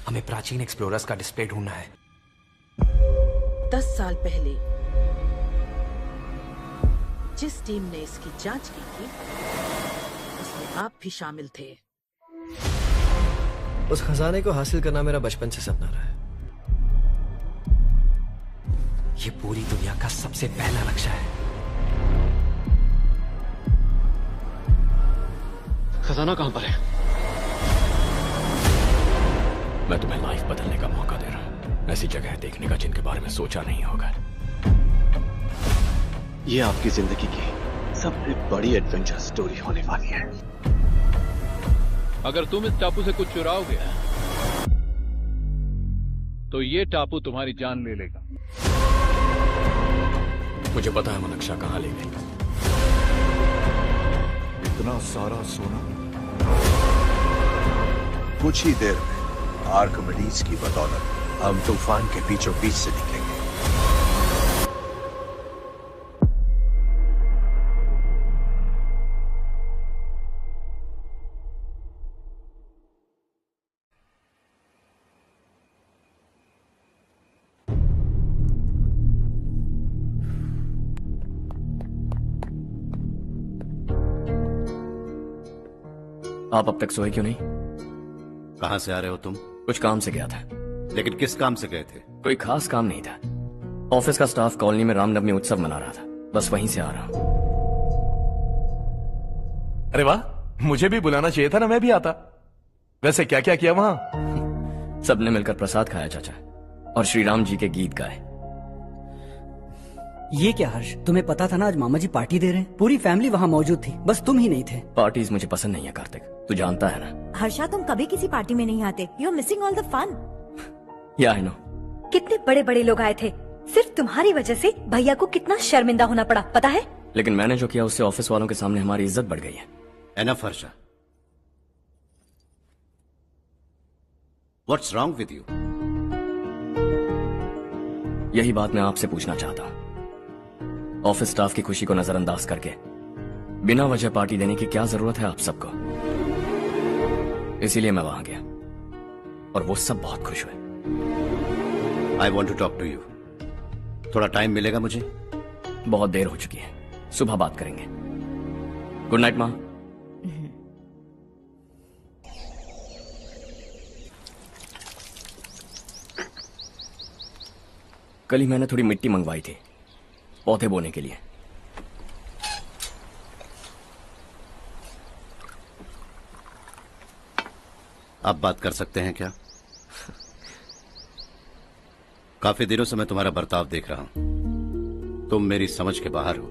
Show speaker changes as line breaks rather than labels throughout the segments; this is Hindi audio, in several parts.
हमें प्राचीन एक्सप्लोरर्स का डिस्प्ले ढूंढना है।
10 साल पहले जिस टीम ने इसकी जांच की थी उसमें आप भी शामिल थे।
उस खजाने को हासिल करना मेरा बचपन से सपना रहा है।
ये पूरी दुनिया का सबसे पहला लक्ष्य है।
खजाना कहां पर है?
मैं तुम्हें लाइफ बदलने का मौका दे रहा हूं, ऐसी जगह देखने का जिनके बारे में सोचा नहीं होगा।
ये आपकी जिंदगी की सबसे बड़ी एडवेंचर स्टोरी होने वाली है।
अगर तुम इस टापू से कुछ चुराओगे तो ये टापू तुम्हारी जान ले लेगा।
मुझे पता है वो नक्शा कहां ले गए।
इतना सारा सोना कुछ ही देर में आर्किमिडीज की बदौलत हम तूफान के बीचों बीच से दिखेंगे।
आप अब तक सोए क्यों नहीं?
कहां से आ रहे हो तुम?
कुछ काम से गया था।
लेकिन किस काम से गए थे?
कोई खास काम नहीं था। ऑफिस का स्टाफ कॉलोनी में रामनवमी उत्सव मना रहा था, बस वहीं से आ रहा हूं।
अरे वाह, मुझे भी बुलाना चाहिए था ना, मैं भी आता। वैसे क्या क्या किया वहां?
सबने मिलकर प्रसाद खाया चाचा, और श्री राम जी के गीत गाए।
ये क्या हर्ष, तुम्हें पता था ना आज मामा जी पार्टी दे रहे हैं? पूरी फैमिली वहाँ मौजूद थी, बस तुम ही नहीं थे।
पार्टीज मुझे पसंद नहीं है कार्तिक, तू जानता है ना।
हर्षा, तुम कभी किसी पार्टी में नहीं आते। You are missing all the fun.
Yeah I no.
कितने बड़े बड़े लोग आए थे, सिर्फ तुम्हारी वजह से भैया को कितना शर्मिंदा होना पड़ा, पता है?
लेकिन मैंने जो किया उससे ऑफिस वालों के सामने हमारी इज्जत बढ़ गई है।
Enough Harsha, what's wrong with you?
यही बात मैं आपसे पूछना चाहता हूँ। ऑफिस स्टाफ की खुशी को नजरअंदाज करके बिना वजह पार्टी देने की क्या जरूरत है आप सबको? इसीलिए मैं वहां गया और वो सब बहुत खुश हुए।
I want to talk to you. थोड़ा टाइम मिलेगा मुझे?
बहुत देर हो चुकी है, सुबह बात करेंगे। गुड नाइट माँ। कल ही मैंने थोड़ी मिट्टी मंगवाई थी पौधे बोने के लिए।
आप बात कर सकते हैं क्या? काफी दिनों से मैं तुम्हारा बर्ताव देख रहा हूं। तुम मेरी समझ के बाहर हो।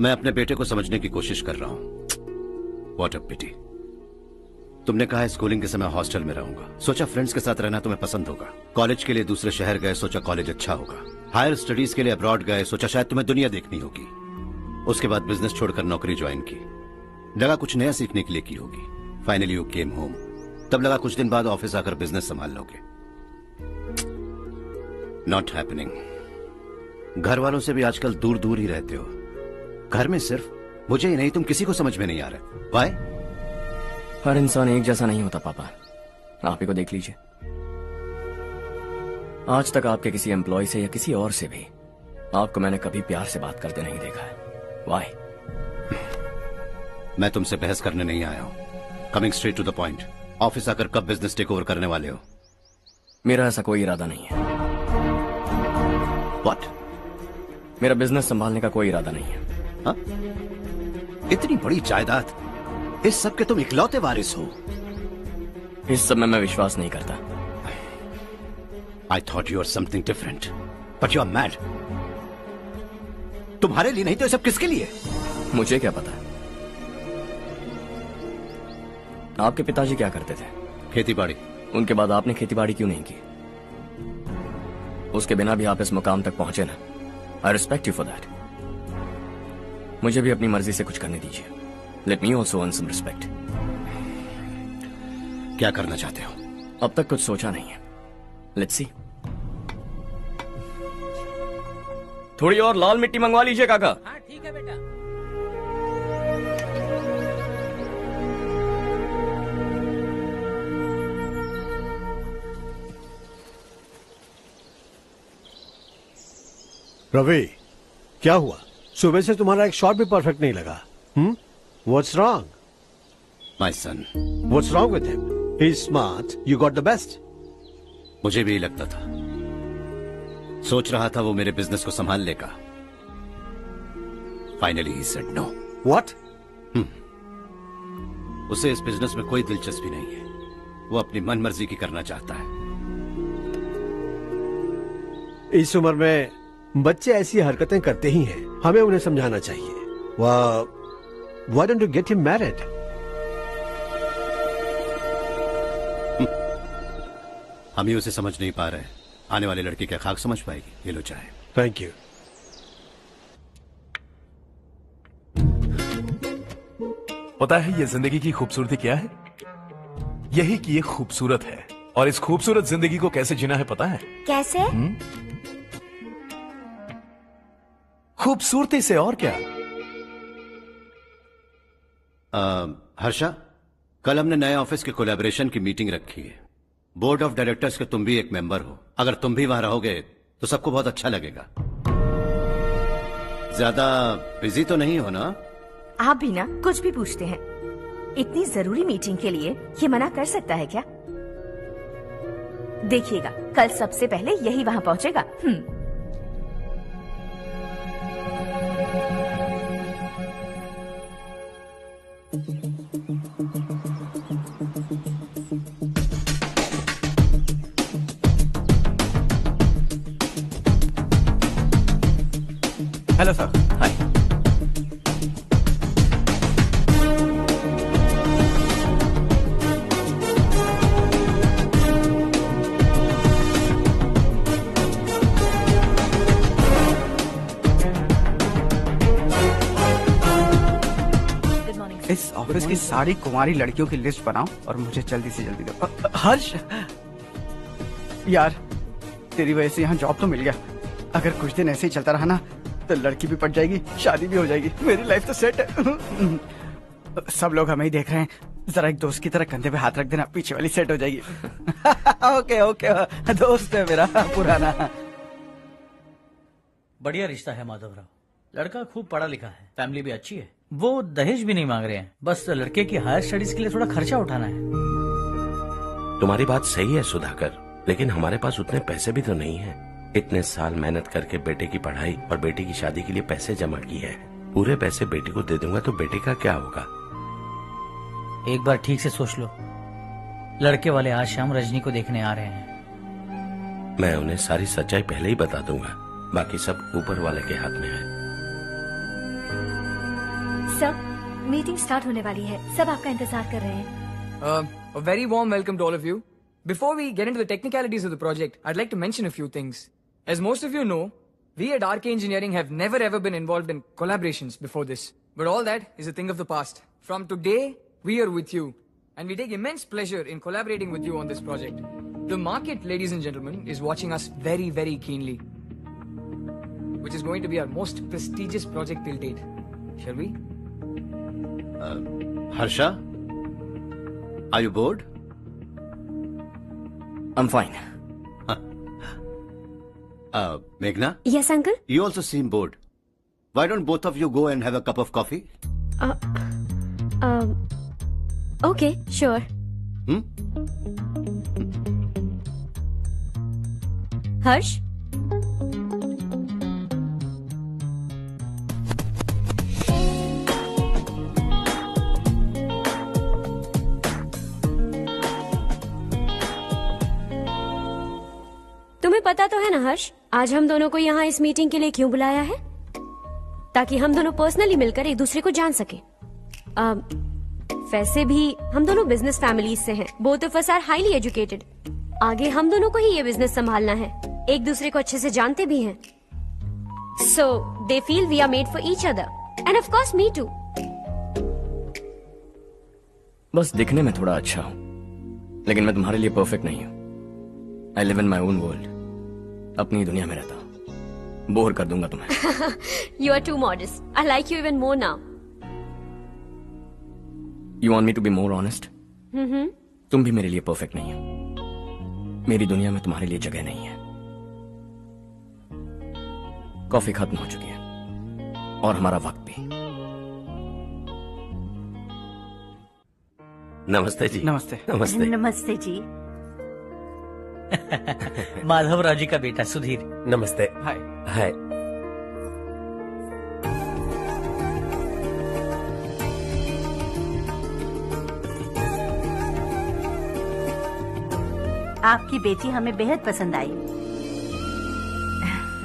मैं अपने बेटे को समझने की कोशिश कर रहा हूं। व्हाट अ पिटी। तुमने कहा स्कूलिंग के समय हॉस्टल में रहूंगा, सोचा फ्रेंड्स के साथ रहना तुम्हें पसंद होगा। कॉलेज के लिए दूसरे शहर गए, सोचा कॉलेज अच्छा होगा। हायर स्टडीज के लिए अब्रॉड गए, सोचा शायद तुम्हें दुनिया देखनी होगी। उसके बाद बिजनेस छोड़कर नौकरी ज्वाइन की, लगा कुछ नया सीखने के लिए की होगी। फाइनली यू केम होम, तब लगा कुछ दिन बाद ऑफिस आकर बिजनेस संभाल लोगे। Not happening. घर वालों से भी आजकल दूर दूर ही रहते हो। घर में सिर्फ मुझे ही नहीं, तुम किसी को समझ में नहीं आ रहे। व्हाई?
हर इंसान एक जैसा नहीं होता पापा, आप ही को देख लीजिए। आज तक आपके किसी एम्प्लॉय से या किसी और से भी आपको मैंने कभी प्यार से बात करते नहीं देखा है। व्हाई?
मैं तुमसे बहस करने नहीं आया हूं। Coming straight to the point, office आकर कब बिजनेस टेक ओवर करने वाले हो?
मेरा ऐसा कोई इरादा नहीं है।
व्हाट?
मेरा बिजनेस संभालने का कोई इरादा नहीं है।
हा? इतनी बड़ी जायदाद, इस सब के तुम इकलौते वारिस हो।
इस सब में मैं विश्वास नहीं करता।
I thought you were something different, but you are mad. तुम्हारे लिए नहीं तो ये सब किसके लिए?
मुझे क्या पता। आपके पिताजी क्या करते थे?
खेतीबाड़ी।
उनके बाद आपने खेतीबाड़ी क्यों नहीं की? उसके बिना भी आप इस मुकाम तक पहुंचे ना। I respect you for that. मुझे भी अपनी मर्जी से कुछ करने दीजिए। Let me also earn some respect.
क्या करना चाहते हो?
अब तक कुछ सोचा नहीं है। Let's see. थोड़ी और लाल मिट्टी मंगवा लीजिए काका।
हाँ ठीक है बेटा।
रवि, क्या हुआ? सुबह से तुम्हारा एक शॉट भी परफेक्ट नहीं लगा। What's wrong?
My son.
What's wrong with him? He's smart. You got the best.
मुझे भी लगता था, सोच रहा था वो मेरे बिजनेस को संभाल लेगा। Finally he said no.
What?
उसे इस बिजनेस में कोई दिलचस्पी नहीं है। वो अपनी मनमर्जी की करना चाहता है।
इस उम्र में बच्चे ऐसी हरकतें करते ही हैं। हमें उन्हें समझाना चाहिए। Why don't you get him married?
हम ही उसे समझ नहीं पा रहे। आने वाली लड़की क्या खाक समझ पाएगी? ये लो चाहे।
Thank you.
पता है ये जिंदगी की खूबसूरती क्या है? यही कि ये खूबसूरत है, और इस खूबसूरत जिंदगी को कैसे जीना है पता है?
कैसे?
खूबसूरती से, और क्या।
हर्षा, कल हमने नए ऑफिस के कोलैबोरेशन की मीटिंग रखी है। बोर्ड ऑफ डायरेक्टर्स के तुम भी एक मेंबर हो। अगर तुम भी वहां रहोगे तो सबको बहुत अच्छा लगेगा। ज्यादा बिजी तो नहीं हो ना?
आप भी ना कुछ भी पूछते हैं। इतनी जरूरी मीटिंग के लिए ये मना कर सकता है क्या? देखिएगा, कल सबसे पहले यही वहां पहुंचेगा।
Hello sir.
हाय।
इस ऑफिस की सारी कुंवारी लड़कियों की लिस्ट बनाओ और मुझे जल्दी से जल्दी दो। हर्ष, यार तेरी वजह से यहाँ जॉब तो मिल गया। अगर कुछ दिन ऐसे ही चलता रहा ना तो लड़की भी पट जाएगी, शादी भी हो जाएगी, मेरी लाइफ तो सेट है। सब लोग हमें ही देख रहे हैं, जरा एक दोस्त की तरह कंधे पे हाथ रख देना, पीछे वाली सेट हो जाएगी। ओके ओके, दोस्त है मेरा पुराना।
बढ़िया रिश्ता है माधव राव। लड़का खूब पढ़ा लिखा है, फैमिली भी अच्छी है। वो दहेज भी नहीं मांग रहे हैं, बस लड़के की हायर स्टडीज के लिए थोड़ा खर्चा उठाना है।
तुम्हारी बात सही है सुधाकर, लेकिन हमारे पास उतने पैसे भी तो नहीं है। इतने साल मेहनत करके बेटे की पढ़ाई और बेटी की शादी के लिए पैसे जमा किए हैं। पूरे पैसे बेटी को दे दूंगा तो बेटे का क्या होगा?
एक बार ठीक से सोच लो। लड़के वाले आज शाम रजनी को देखने आ रहे हैं।
मैं उन्हें सारी सच्चाई पहले ही बता दूंगा, बाकी सब ऊपर वाले के हाथ में है।
सर, मीटिंग स्टार्ट होने वाली है, सब आपका इंतजार कर रहे हैं।
A very warm welcome to all of you. Before we get into the technicalities of the project, I'd like to mention a few things. As most of you know, we at RK Engineering have never ever been involved in collaborations before this. But all that is a thing of the past. From today, we are with you. And we take immense pleasure in collaborating with you on this project. The market, ladies and gentlemen, is watching us very, very keenly. Which is going to be our most prestigious project till date. Shall we?
Harsha? Are you bored?
I'm fine.
Meghna?
Yes, uncle?
You also seem bored. Why don't both of you go and have a cup of coffee?
Okay, sure. Harsh? तुम्हें पता तो है ना हर्ष, आज हम दोनों को यहाँ इस मीटिंग के लिए क्यों बुलाया है? ताकि हम दोनों पर्सनली मिलकर एक दूसरे को जान सके। वैसे भी हम दोनों बिजनेस फैमिलीज से हैं। Both of us are highly educated. आगे हम दोनों को ही ये बिजनेस संभालना है, एक दूसरे को अच्छे से जानते भी हैं। So they feel we are made for each other and of course me too.
बस दिखने में थोड़ा अच्छा हूं, लेकिन मैं तुम्हारे लिए परफेक्ट नहीं हूं। I live in my own world, अपनी दुनिया में रहता हूं। बोर कर दूंगा तुम्हें।
You are too modest. I like you even more now.
You want me to be more honest? तुम भी मेरे लिए परफेक्ट नहीं हो। मेरी दुनिया में तुम्हारे लिए जगह नहीं है। कॉफी खत्म हो चुकी है और हमारा वक्त भी।
नमस्ते जी।
नमस्ते।
नमस्ते।
नमस्ते जी।
माधवराव जी का बेटा सुधीर।
नमस्ते।
हाय।
हाय।
आपकी बेटी हमें बेहद पसंद आई।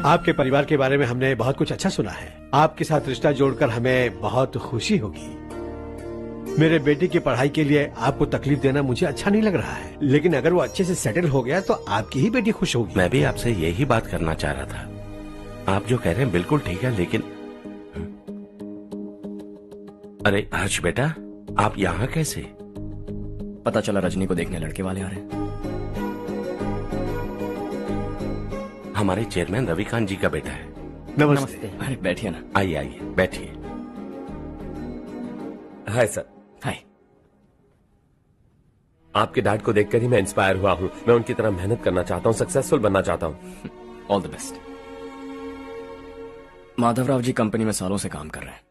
आपके परिवार के बारे में हमने बहुत कुछ अच्छा सुना है। आपके साथ रिश्ता जोड़कर हमें बहुत खुशी होगी। मेरे बेटे की पढ़ाई के लिए आपको तकलीफ देना मुझे अच्छा नहीं लग रहा है, लेकिन अगर वो अच्छे से सेटल हो गया तो आपकी ही बेटी खुश होगी।
मैं भी आपसे यही बात करना चाह रहा था। आप जो कह रहे हैं बिल्कुल ठीक है, लेकिन अरे हर्ष बेटा, आप यहाँ कैसे?
पता चला रजनी को देखने लड़के वाले आ रहे हैं।
हमारे चेयरमैन रविकांत जी का बेटा है।
नमस्ते।
अरे बैठिए ना।
आइए आइए बैठिए।
Hi sir.
हाय।
आपके डैड को देखकर ही मैं इंस्पायर हुआ हूँ। मैं उनकी तरह मेहनत करना चाहता हूँ, सक्सेसफुल बनना चाहता हूँ।
All the best. Madhavrao ji company में सालों से काम कर रहे हैं।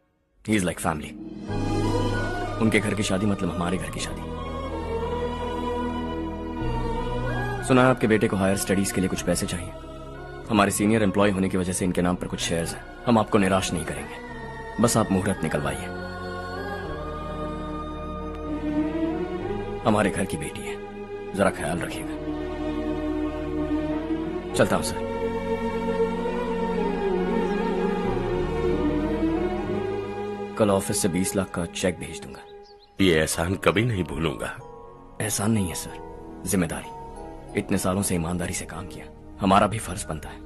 He is like family. उनके घर की शादी मतलब हमारे घर की शादी। सुना है आपके बेटे को हायर स्टडीज के लिए कुछ पैसे चाहिए। हमारे सीनियर एम्प्लॉय होने की वजह से इनके नाम पर कुछ शेयर्स हैं। हम आपको निराश नहीं करेंगे, बस आप मुहूर्त निकलवाइए। हमारे घर की बेटी है, जरा ख्याल रखिएगा। चलता हूं सर। कल ऑफिस से 20 लाख का चेक भेज दूंगा।
ये एहसान कभी नहीं भूलूंगा।
एहसान नहीं है सर, जिम्मेदारी। इतने सालों से ईमानदारी से काम किया, हमारा भी फर्ज बनता है।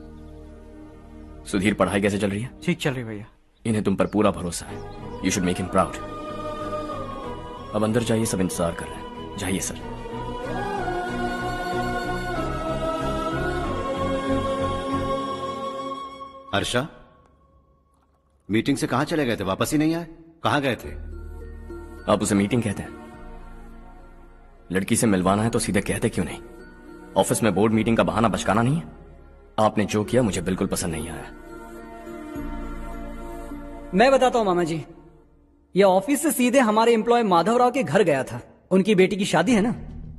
सुधीर, पढ़ाई कैसे चल रही है?
ठीक चल रही भैया।
इन्हें तुम पर पूरा भरोसा है। You should make him proud. अब अंदर जाइए, सब इंतजार कर रहे हैं। जाइए सर।
हर्षा, मीटिंग से कहां चले गए थे? वापस ही नहीं आए? कहां गए थे?
आप उसे मीटिंग कहते हैं? लड़की से मिलवाना है तो सीधे कहते क्यों नहीं? ऑफिस में बोर्ड मीटिंग का बहाना बचकाना नहीं है। आपने जो किया मुझे बिल्कुल पसंद नहीं आया।
मैं बताता हूं मामा जी, ये ऑफिस से सीधे हमारे एम्प्लॉय माधवराव के घर गया था। उनकी बेटी की शादी है ना,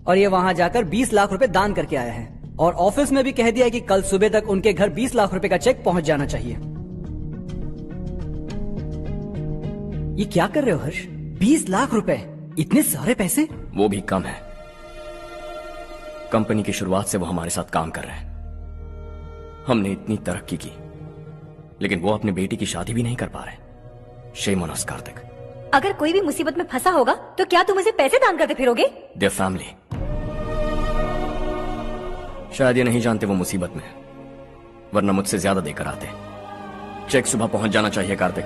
और ये वहां जाकर 20 लाख रुपए दान करके आया है। और ऑफिस में भी कह दिया है कि कल सुबह तक उनके घर 20 लाख रुपए का चेक पहुंच जाना चाहिए। ये क्या कर रहे हो हर्ष? 20 लाख रुपए, इतने सारे पैसे?
वो भी कम है। कंपनी की शुरुआत से वो हमारे साथ काम कर रहे हैं। हमने इतनी तरक्की की, लेकिन वो अपनी बेटी की शादी भी नहीं कर पा रहे। Shame on us Kartik.
अगर कोई भी मुसीबत में फंसा होगा तो क्या तुम उसे पैसे दान करते फिरोगे?
Their family. शायद ये नहीं जानते वो मुसीबत में है, वरना मुझसे ज्यादा देकर आते। चेक सुबह पहुंच जाना चाहिए कार्तिक।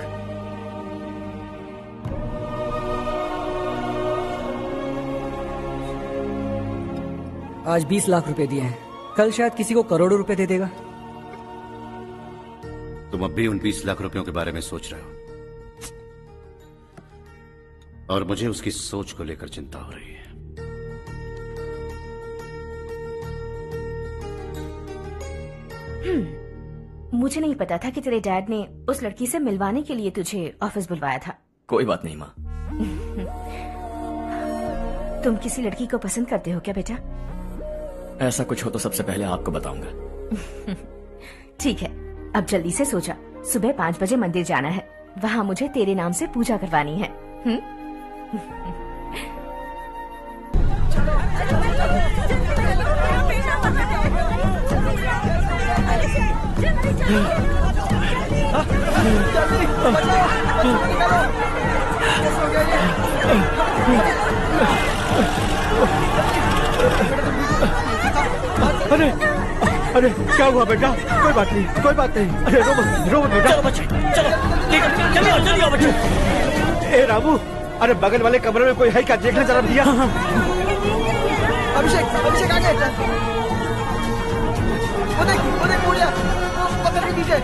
आज 20 लाख रुपए दिए हैं, कल शायद किसी को करोड़ों रुपए दे देगा।
तुम अब भी उन 20 लाख रुपयों के बारे में सोच रहे हो, और मुझे उसकी सोच को लेकर चिंता हो रही है।
मुझे नहीं पता था कि तेरे डैड ने उस लड़की से मिलवाने के लिए तुझे ऑफिस बुलवाया था।
कोई बात नहीं माँ।
तुम किसी लड़की को पसंद करते हो क्या बेटा?
ऐसा कुछ हो तो सबसे पहले आपको बताऊंगा।
ठीक है, अब जल्दी से सो जा। सुबह 5 बजे मंदिर जाना है, वहाँ मुझे तेरे नाम से पूजा करवानी है।
अरे अरे क्या हुआ बेटा? कोई बात नहीं, कोई बात नहीं। अरे रो मत बेटा।
चलो बच्चे, चलो जल्दी आओ बच्चे।
ए रामू, अरे बगल वाले कमरे में कोई है क्या? देखना जरा भैया।
अभिषेक, अभिषेक आ गए। वो देख पूजा, वो पत्थर के नीचे।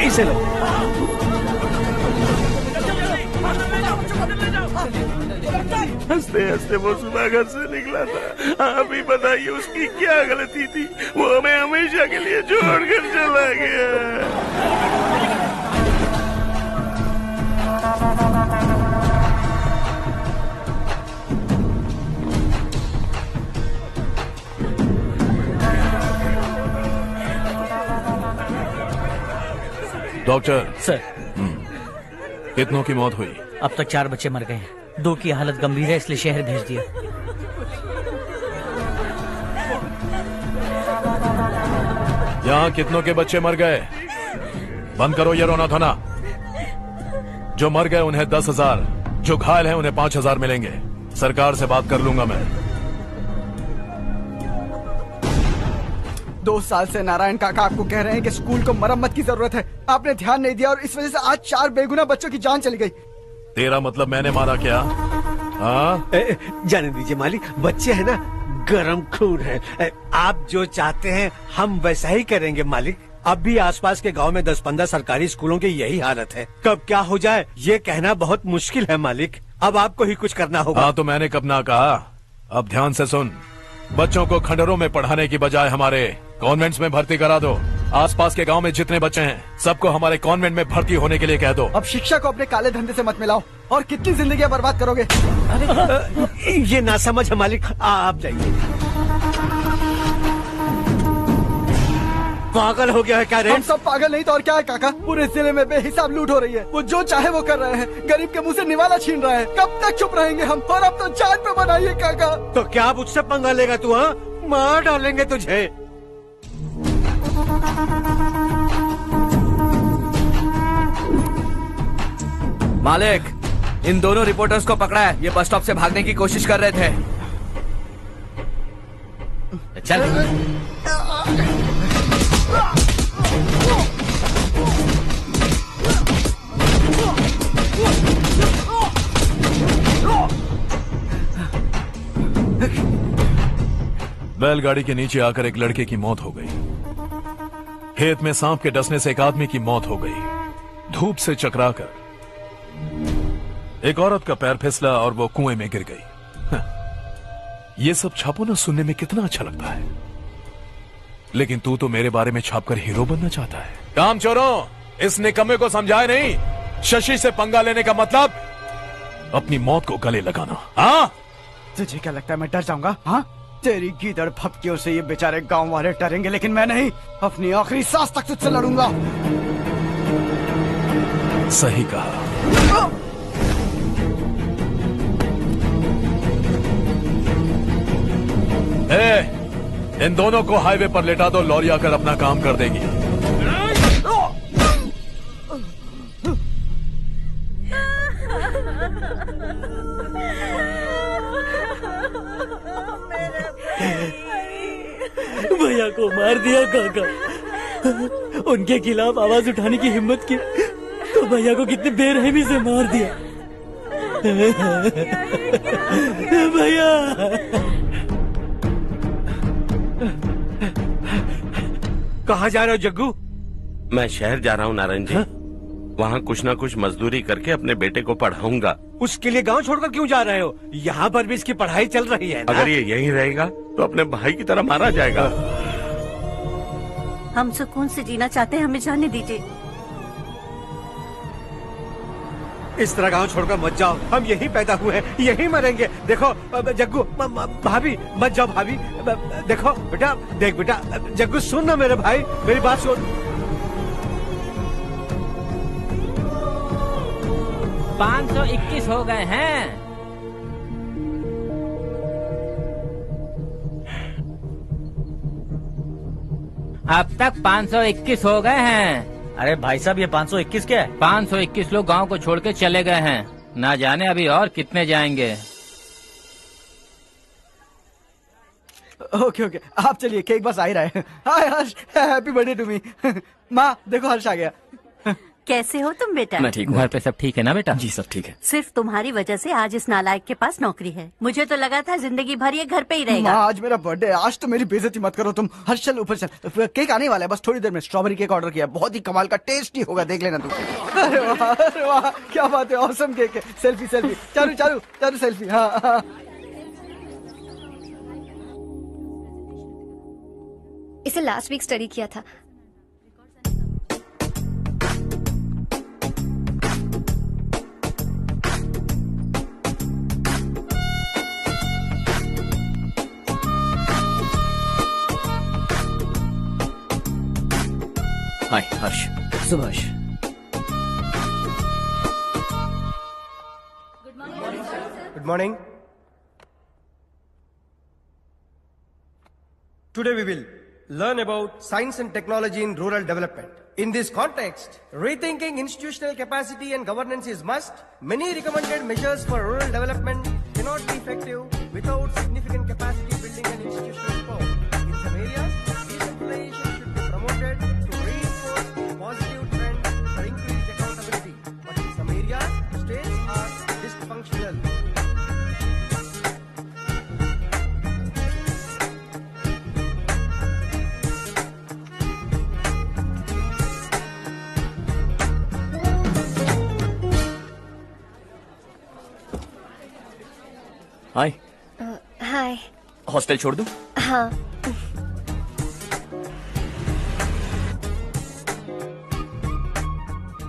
इसे लो।
हंसते हंसते वो सुबह घर से निकला था। आप ही बताइए उसकी क्या गलती थी, वो हमें हमेशा के लिए छोड़कर चला गया। डॉक्टर
सर,
कितनों की मौत हुई?
अब तक 4 बच्चे मर गए हैं, 2 की हालत गंभीर है, इसलिए शहर भेज दिया।
यहाँ कितनों के बच्चे मर गए? बंद करो ये रोना धोना। जो मर गए उन्हें 10,000, जो घायल हैं उन्हें 5,000 मिलेंगे। सरकार से बात कर लूंगा मैं।
2 साल से नारायण काका आपको कह रहे हैं कि स्कूल को मरम्मत की जरूरत है। आपने ध्यान नहीं दिया और इस वजह से आज 4 बेगुनाह बच्चों की जान चली गई।
तेरा मतलब मैंने मारा क्या? हाँ,
जाने दीजिए मालिक, बच्चे हैं ना, गरम खून है। आप जो चाहते हैं हम वैसा ही करेंगे मालिक। अब भी आसपास के गांव में 10-15 सरकारी स्कूलों की यही हालत है। कब क्या हो जाए ये कहना बहुत मुश्किल है मालिक। अब आपको ही कुछ करना होगा।
हाँ तो मैंने कब ना कहा। अब ध्यान से सुन, बच्चों को खंडरों में पढ़ाने की बजाय हमारे कॉन्वेंट्स में भर्ती करा दो। आसपास के गांव में जितने बच्चे हैं सबको हमारे कॉन्वेंट में भर्ती होने के लिए कह दो।
अब शिक्षा को अपने काले धंधे से मत मिलाओ, और कितनी जिंदगियां बर्बाद करोगे।
ये ना समझ है मालिक, आप जाइए। पागल हो गया है क्या रे?
हम सब पागल नहीं तो और क्या है काका। पूरे जिले में बेहिसाब लूट हो रही है। वो जो चाहे वो कर रहे हैं, गरीब के मुंह से निवाला छीन रहे हैं। कब तक चुप रहेंगे हम? और अब तो जान पे बनाइए काका।
तो क्या मुझसे पंगा लेगा तू? हाँ, मार डालेंगे तुझे।
मालिक, इन दोनों रिपोर्टर्स को पकड़ा है। ये बस स्टॉप से भागने की कोशिश कर रहे थे।
चल।
बैलगाड़ी के नीचे आकर एक लड़के की मौत हो गई। खेत में सांप के डसने से एक आदमी की मौत हो गई। धूप से चकराकर एक औरत का पैर फिसला और वो कुएं में गिर गई। ये सब छापो ना, सुनने में कितना अच्छा लगता है, लेकिन तू तो मेरे बारे में छापकर हीरो बनना चाहता है। काम चोरों, इस निकम्मे को समझाए नहीं। शशि से पंगा लेने का मतलब अपनी मौत को गले लगाना। हाँ,
तुझे क्या लगता है मैं डर जाऊंगा? हाँ, तेरी गीदड़ फपकियों से ये बेचारे गांव वाले डरेंगे, लेकिन मैं नहीं। अपनी आखिरी सांस तक तुझसे लड़ूंगा।
सही कहा। इन दोनों को हाईवे पर लेटा दो, लॉरी आकर अपना काम कर देगी।
भैया को मार दिया काका। उनके खिलाफ आवाज उठाने की हिम्मत की तो भैया को कितनी बेरहमी से मार दिया। भैया
कहाँ जा रहे हो जग्गू?
मैं शहर जा रहा हूँ नारायण जी। वहाँ कुछ ना कुछ मजदूरी करके अपने बेटे को पढ़ाऊंगा।
उसके लिए गांव छोड़कर क्यों जा रहे हो? यहाँ पर भी इसकी पढ़ाई चल रही है ना?
अगर ये यहीं रहेगा तो अपने भाई की तरह मारा जाएगा।
हम सुकून से जीना चाहते हैं, हमें जाने दीजिए।
इस तरह गांव छोड़कर मत जाओ, हम यहीं पैदा हुए हैं, यहीं मरेंगे। देखो जग्गू, भाभी मत जाओ भाभी। देखो बेटा, देख बेटा, जग्गू सुन ना मेरे भाई, मेरी बात सुन।
521 हो गए हैं। अब तक 521 हो गए हैं।
अरे भाई साहब, ये 521 क्या है?
521 लोग गांव को छोड़ के चले गए हैं। ना जाने अभी और कितने जाएंगे।
ओके ओके, आप चलिए, केक बस आ ही रहा है। हाय हर्ष, हैप्पी बर्थडे टू मी। माँ देखो, हर्ष आ गया।
कैसे हो तुम बेटा?
मैं ठीक हूँ।
घर पे सब ठीक है ना बेटा?
जी सब ठीक है।
सिर्फ तुम्हारी वजह से आज इस नालायक के पास नौकरी है। मुझे तो लगा था जिंदगी भर ये घर पे ही रहेगा।
माँ, आज मेरा बर्थडे है, आज तो मेरी बेइज्जती मत करो तुम। हर्ष चल ऊपर चल, केक आने वाला है बस थोड़ी देर में। स्ट्रॉबेरी केक ऑर्डर किया, बहुत ही कमाल का टेस्टी होगा, देख लेना तुम। अरे वाह, क्या बात है, ऑसम केक है। Selfie selfie, Charu Charu Charu selfie. हाँ।
इसे लास्ट वीक स्टडी किया था।
हाय हर्ष।
Subhash.
Good morning. Today we will learn about science and technology in rural development. In this context, rethinking institutional capacity and governance is must. Many recommended measures for rural development cannot be effective without significant capacity building and institutional reform. In some areas, decentralization should be promoted to reinforce positive trends for increased accountability. But in some areas, states are dysfunctional.
Hi.
Hi.
Hostel छोड़ दूं?
हाँ।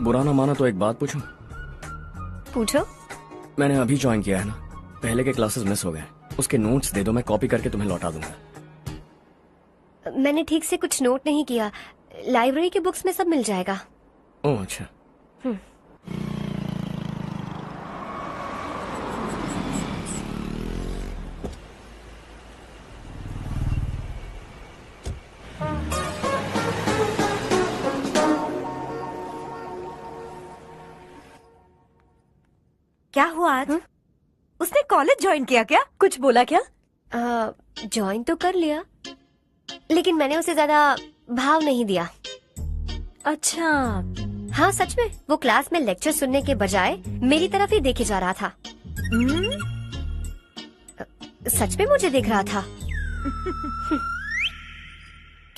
बुरा ना माना तो एक बात पूछूं?
पूछो।
मैंने अभी ज्वाइन किया है ना, पहले के क्लासेस मिस हो गए। उसके नोट्स दे दो, मैं कॉपी करके तुम्हें लौटा दूंगा।
मैंने ठीक से कुछ नोट नहीं किया। लाइब्रेरी के बुक्स में सब मिल जाएगा।
ओह अच्छा।
क्या हुआ आज? उसने कॉलेज ज्वाइन किया क्या? कुछ बोला क्या?
ज्वाइन तो कर लिया, लेकिन मैंने उसे ज्यादा भाव नहीं दिया।
अच्छा।
हाँ सच में, वो क्लास में लेक्चर सुनने के बजाय मेरी तरफ ही देखे जा रहा था। सच में मुझे देख रहा था।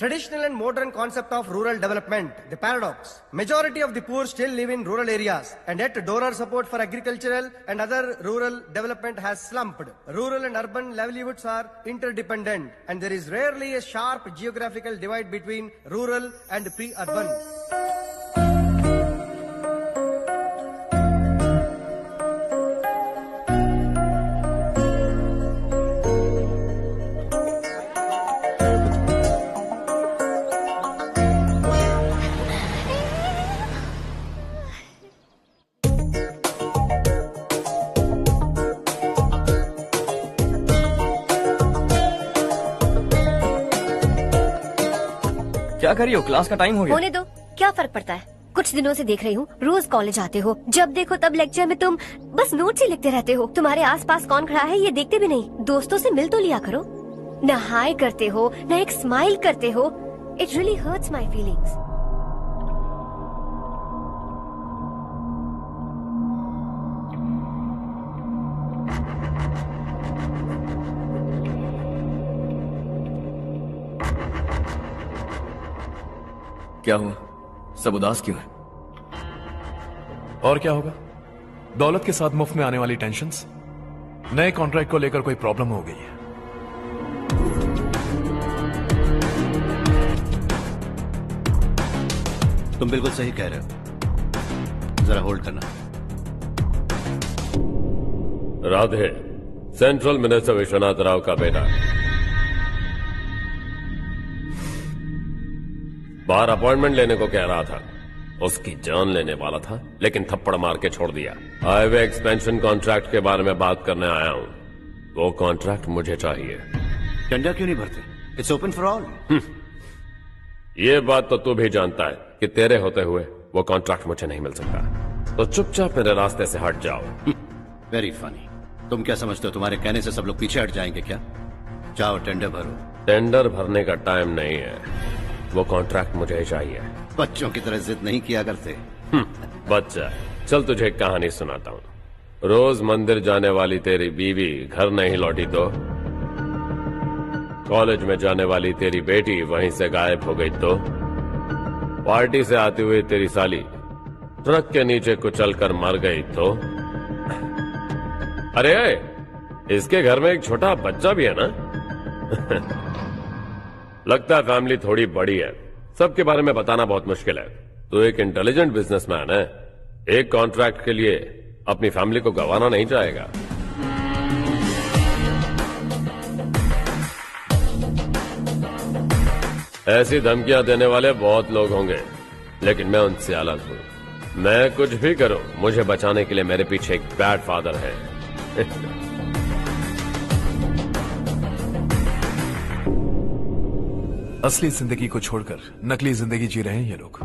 Traditional and modern concept of rural development, the paradox. Majority of the poor still live in rural areas, and yet donor support for agricultural and other rural development has slumped. Rural and urban livelihoods are interdependent, and there is rarely a sharp geographical divide between rural and pre-urban.
क्या कर रही हो? क्लास का टाइम हो गया।
होने दो, क्या फर्क पड़ता है। कुछ दिनों से देख रही हूँ, रोज कॉलेज आते हो, जब देखो तब लेक्चर में तुम बस नोट्स ही लिखते रहते हो। तुम्हारे आसपास कौन खड़ा है ये देखते भी नहीं। दोस्तों से मिल तो लिया करो। न हाय करते हो, न एक स्माइल करते हो। It really hurts my feelings.
क्या हुआ? सब उदास क्यों है?
और क्या होगा? दौलत के साथ मुफ्त में आने वाली टेंशन्स। नए कॉन्ट्रैक्ट को लेकर कोई प्रॉब्लम हो गई है।
तुम बिल्कुल सही कह रहे हो। जरा होल्ड करना।
राधे, सेंट्रल मिनिस्टर विश्वनाथ राव का बेटा। बाहर अपॉइंटमेंट लेने को कह रहा था। उसकी जान लेने वाला था, लेकिन थप्पड़ मार के छोड़ दिया। हाईवे एक्सपेंशन कॉन्ट्रैक्ट के बारे में बात करने आया हूं। वो कॉन्ट्रैक्ट मुझे चाहिए।
टेंडर क्यों नहीं भरते? It's open for all.
ये बात तो तू भी जानता है कि तेरे होते हुए वो कॉन्ट्रैक्ट मुझे नहीं मिल सकता। तो चुपचाप मेरे रास्ते से हट जाओ।
Very funny. तुम क्या समझते हो तुम्हारे कहने से सब लोग पीछे हट जाएंगे क्या? जाओ टेंडर भरो।
टेंडर भरने का टाइम नहीं है। वो कॉन्ट्रैक्ट मुझे ही चाहिए।
बच्चों की तरह जिद नहीं किया करते।
बच्चा, चल तुझे एक कहानी सुनाता हूँ। रोज मंदिर जाने वाली तेरी बीवी घर नहीं लौटी तो, कॉलेज में जाने वाली तेरी बेटी वहीं से गायब हो गई तो, पार्टी से आती हुई तेरी साली ट्रक के नीचे कुचलकर मर गई तो, अरे इसके घर में एक छोटा बच्चा भी है ना। लगता है फैमिली थोड़ी बड़ी है, सबके बारे में बताना बहुत मुश्किल है। तो एक इंटेलिजेंट बिजनेसमैन है, एक कॉन्ट्रैक्ट के लिए अपनी फैमिली को गंवाना नहीं चाहेगा। ऐसी धमकियां देने वाले बहुत लोग होंगे, लेकिन मैं उनसे अलग हूं। मैं कुछ भी करूं, मुझे बचाने के लिए मेरे पीछे एक बैड फादर है।
असली जिंदगी को छोड़कर नकली जिंदगी जी रहे हैं ये लोग।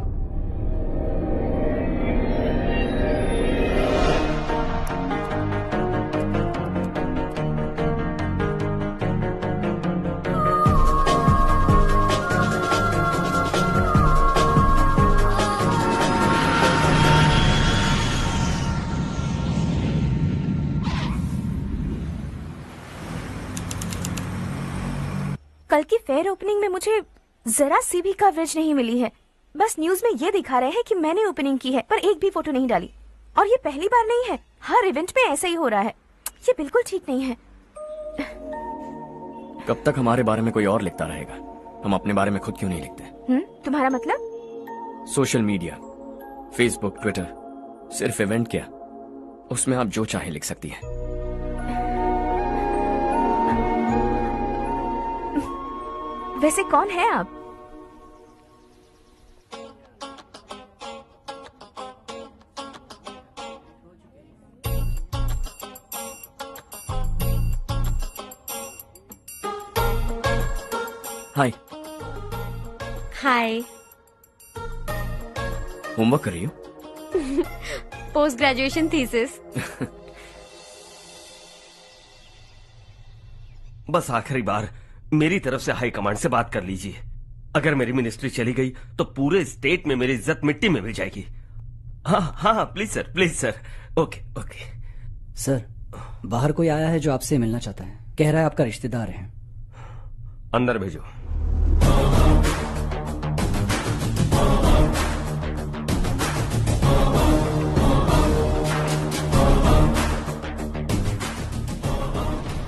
कल की फेयर ओपनिंग में मुझे जरा सी भी कवरेज नहीं मिली है। बस न्यूज में ये दिखा रहे हैं कि मैंने ओपनिंग की है, पर एक भी फोटो नहीं डाली। और ये पहली बार नहीं है, हर इवेंट में ऐसा ही हो रहा है। ये बिल्कुल ठीक नहीं है।
कब तक हमारे बारे में कोई और लिखता रहेगा? हम अपने बारे में खुद क्यों नहीं लिखते?
तुम्हारा मतलब?
सोशल मीडिया, फेसबुक, ट्विटर, सिर्फ इवेंट क्या, उसमें आप जो चाहे लिख सकती हैं।
वैसे कौन है आप?
हाय।
हाय।
होमवर्क कर रही हो?
Post graduation thesis.
बस आखिरी बार मेरी तरफ से हाई कमांड से बात कर लीजिए। अगर मेरी मिनिस्ट्री चली गई तो पूरे स्टेट में मेरी इज्जत मिट्टी में मिल जाएगी। हाँ हाँ please sir, please sir. Okay okay
sir, बाहर कोई आया है जो आपसे मिलना चाहता है। कह रहा है आपका रिश्तेदार है।
अंदर भेजो।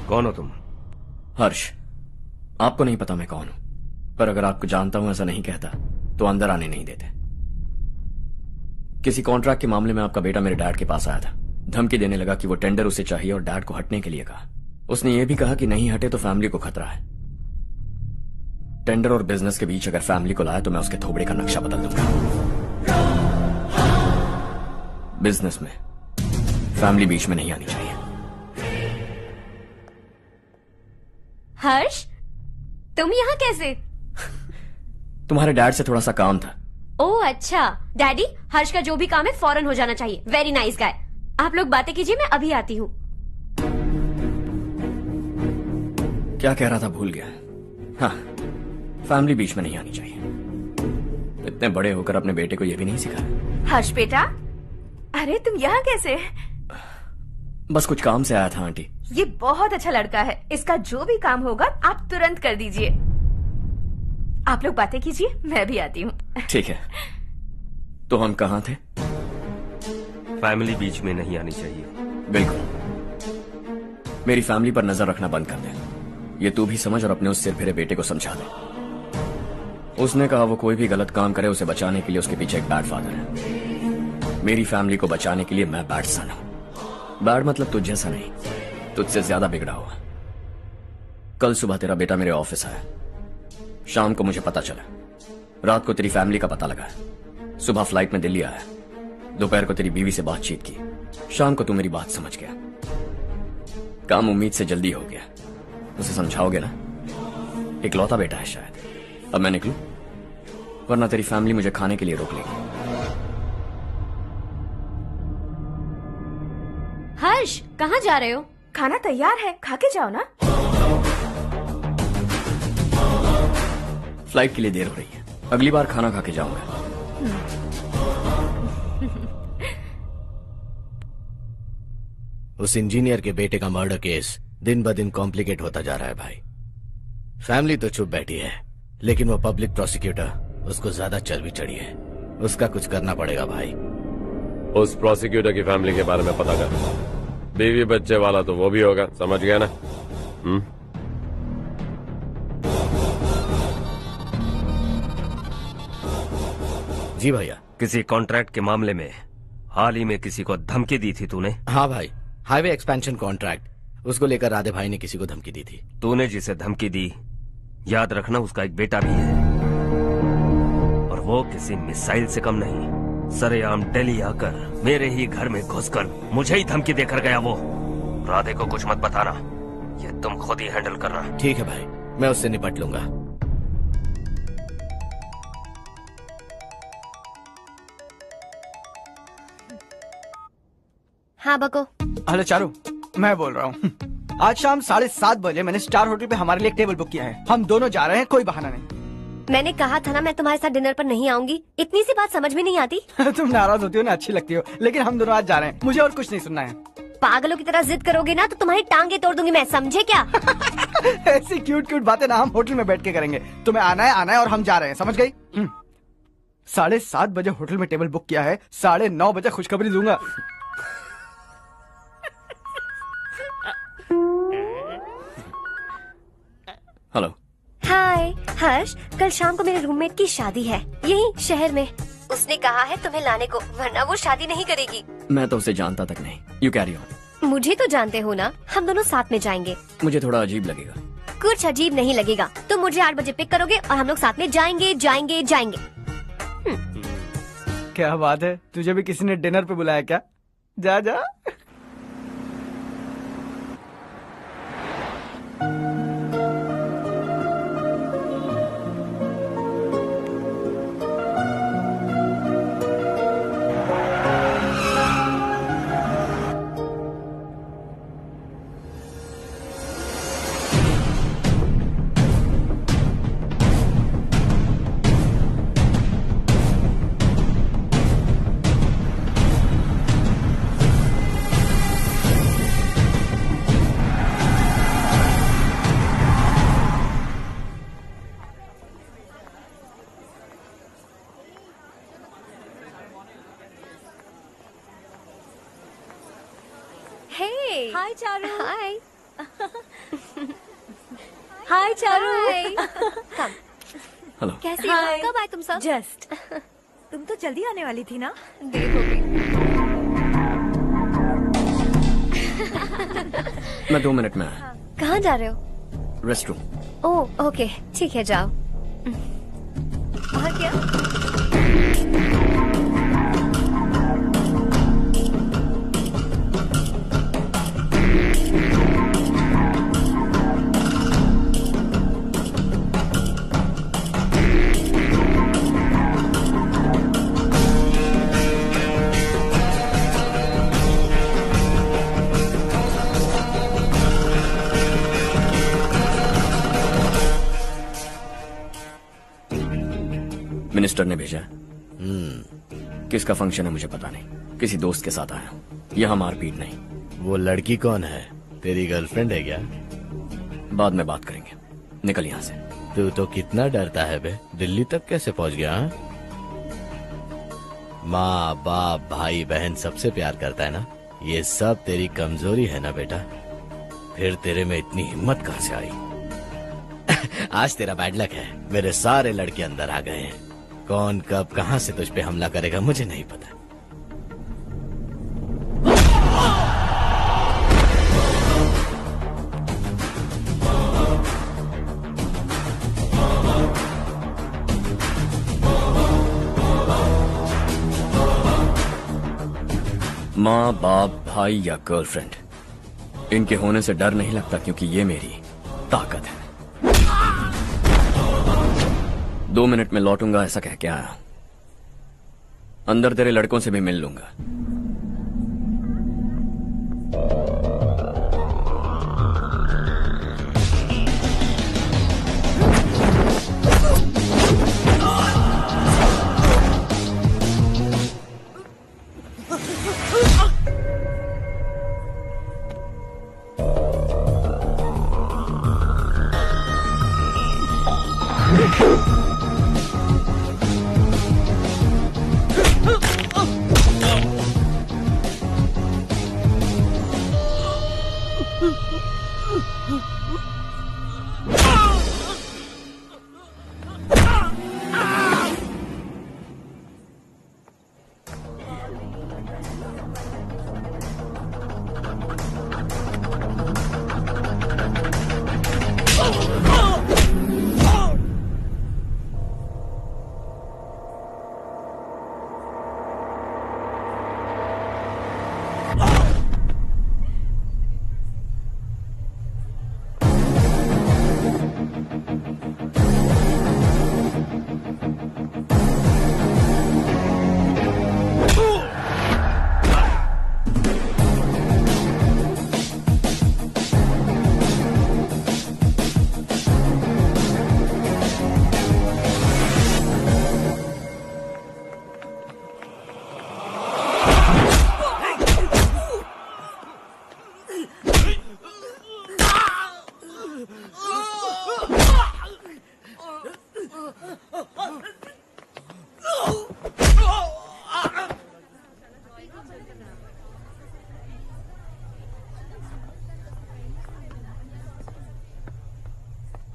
कौन हो तुम?
हर्ष। आपको नहीं पता मैं कौन हूं, पर अगर आपको जानता हूं ऐसा नहीं कहता तो अंदर आने नहीं देते। किसी कॉन्ट्रैक्ट के मामले में आपका बेटा मेरे डैड के पास आया था। धमकी देने लगा कि वो टेंडर उसे चाहिए और डैड को हटने के लिए कहा। उसने ये भी कहा कि नहीं हटे तो फैमिली को खतरा है। टेंडर और बिजनेस के बीच अगर फैमिली को लाया तो मैं उसके थोबड़े का नक्शा बदल दूंगा। बिजनेस में फैमिली बीच में नहीं आनी चाहिए।
हर्ष, तुम यहाँ कैसे?
तुम्हारे डैड से थोड़ा सा काम था।
ओह अच्छा। डैडी, हर्ष का जो भी काम है फौरन हो जाना चाहिए। Very nice guy. आप लोग बातें कीजिए, मैं अभी आती हूँ।
क्या कह रहा था भूल गया। हाँ, फैमिली बीच में नहीं आनी चाहिए। इतने बड़े होकर अपने बेटे को यह भी नहीं सिखाया।
हर्ष बेटा, अरे तुम यहाँ कैसे?
बस कुछ काम से आया था आंटी।
ये बहुत अच्छा लड़का है। इसका जो भी काम होगा आप तुरंत कर दीजिए। आप लोग बातें कीजिए, मैं भी आती हूँ।
ठीक है। तो हम कहाँ थे?
फैमिली बीच में नहीं आनी चाहिए।
बिल्कुल। मेरी फैमिली पर नजर रखना बंद कर दे। ये तू भी समझ और अपने उस सिर फिरे बेटे को समझा दे। उसने कहा वो कोई भी गलत काम करे उसे बचाने के लिए उसके पीछे एक बैड फादर है। मेरी फैमिली को बचाने के लिए मैं बैड सन हूं। बैड मतलब तुझ जैसा नहीं, तुझसे ज्यादा बिगड़ा हुआ। कल सुबह तेरा बेटा मेरे ऑफिस आया। शाम को मुझे पता चला। रात को तेरी फैमिली का पता लगा। सुबह फ्लाइट में दिल्ली आया। दोपहर को तेरी बीवी से बातचीत की। शाम को तू मेरी बात समझ गया। काम उम्मीद से जल्दी हो गया। उसे समझाओगे ना? इकलौता बेटा है शायद। अब मैं निकलूं, वरना तेरी फैमिली मुझे खाने के लिए रोक लेगी।
हर्ष, कहाँ जा रहे हो?
खाना तैयार है, खा के जाओ ना।
फ्लाइट के लिए देर हो रही है। अगली बार खाना खा के जाऊंगा।
उस इंजीनियर के बेटे का मर्डर केस दिन ब दिन कॉम्प्लिकेट होता जा रहा है भाई। फैमिली तो चुप बैठी है, लेकिन वो पब्लिक प्रोसिक्यूटर उसको ज्यादा चर्बी चढ़ी है। उसका कुछ करना पड़ेगा भाई।
उस प्रोसिक्यूटर की फैमिली के बारे में पता कर। बीवी बच्चे वाला तो वो भी होगा, समझ गया ना?
जी भैया।
किसी कॉन्ट्रैक्ट के मामले में हाल ही में किसी को धमकी दी थी तूने?
हाँ भाई, हाईवे एक्सपेंशन कॉन्ट्रैक्ट, उसको लेकर राधे भाई ने किसी को धमकी दी थी।
तूने जिसे धमकी दी, याद रखना उसका एक बेटा भी है, और वो किसी मिसाइल से कम नहीं। सरेआम दिल्ली आकर मेरे ही घर में घुसकर मुझे ही धमकी देकर गया वो। राधे को कुछ मत बताना, ये तुम खुद ही हैंडल करना।
ठीक है भाई, मैं उससे निपट लूंगा।
हाँ बको।
हेलो चारू, मैं बोल रहा हूँ। आज शाम 7:30 बजे मैंने स्टार होटल पे हमारे लिए एक टेबल बुक किया है। हम दोनों जा रहे हैं, कोई बहाना नहीं।
मैंने कहा था ना मैं तुम्हारे साथ डिनर पर नहीं आऊंगी। इतनी सी बात समझ में नहीं आती?
तुम नाराज होती हो ना, अच्छी लगती हो, लेकिन हम दोनों आज जा रहे हैं। मुझे और कुछ नहीं सुनना है।
पागलों की तरह जिद करोगे ना तो तुम्हारी टांगे तोड़ दूंगी मैं, समझे क्या?
ऐसी क्यूट क्यूट बातें ना हम होटल में बैठ के करेंगे। तुम्हें आना है और हम जा रहे हैं, समझ गई? 7:30 बजे होटल में टेबल बुक किया है, 9:30 बजे खुशखबरी दूंगा।
हेलो।
हाय हर्ष, कल शाम को मेरे रूममेट की शादी है यही शहर में। उसने कहा है तुम्हें लाने को, वरना वो शादी नहीं करेगी।
मैं तो उसे जानता तक नहीं। You carry on.
मुझे तो जानते हो ना, हम दोनों साथ में जाएंगे।
मुझे थोड़ा अजीब लगेगा।
कुछ अजीब नहीं लगेगा। तुम मुझे 8 बजे पिक करोगे और हम लोग साथ में जाएंगे जाएंगे जाएंगे।
क्या बात है, तुझे भी किसी ने डिनर पे बुलाया क्या? जा जा।
हाय चारू। हाय।
हाय चारू।
कम।
हेलो।
कैसी हो? कब आए तुम सब?
जस्ट। तुम तो जल्दी आने वाली थी ना?
देर हो गई।
मैं 2 मिनट में आया।
कहाँ जा रहे हो?
रेस्टरूम।
ओह ओके, ठीक है जाओ। और क्या?
मिनिस्टर ने भेजा। किसका फंक्शन है मुझे पता नहीं, किसी दोस्त के साथ आया हूँ। यहाँ मारपीट नहीं।
वो लड़की कौन है? तेरी गर्लफ्रेंड है क्या?
बाद में बात करेंगे, निकल यहाँ से।
तू तो कितना डरता है बे, दिल्ली तक कैसे पहुँच गया? माँ बाप भाई बहन सबसे प्यार करता है ना, ये सब तेरी कमजोरी है ना बेटा। फिर तेरे में इतनी हिम्मत कहाँ से आई? आज तेरा बैड लक है, मेरे सारे लड़के अंदर आ गए हैं। कौन कब कहां से तुझ पे हमला करेगा मुझे नहीं पता।
माँ बाप भाई या गर्लफ्रेंड, इनके होने से डर नहीं लगता, क्योंकि ये मेरी ताकत है। 2 मिनट में लौटूंगा ऐसा कह के आया। अंदर तेरे लड़कों से भी मिल लूंगा।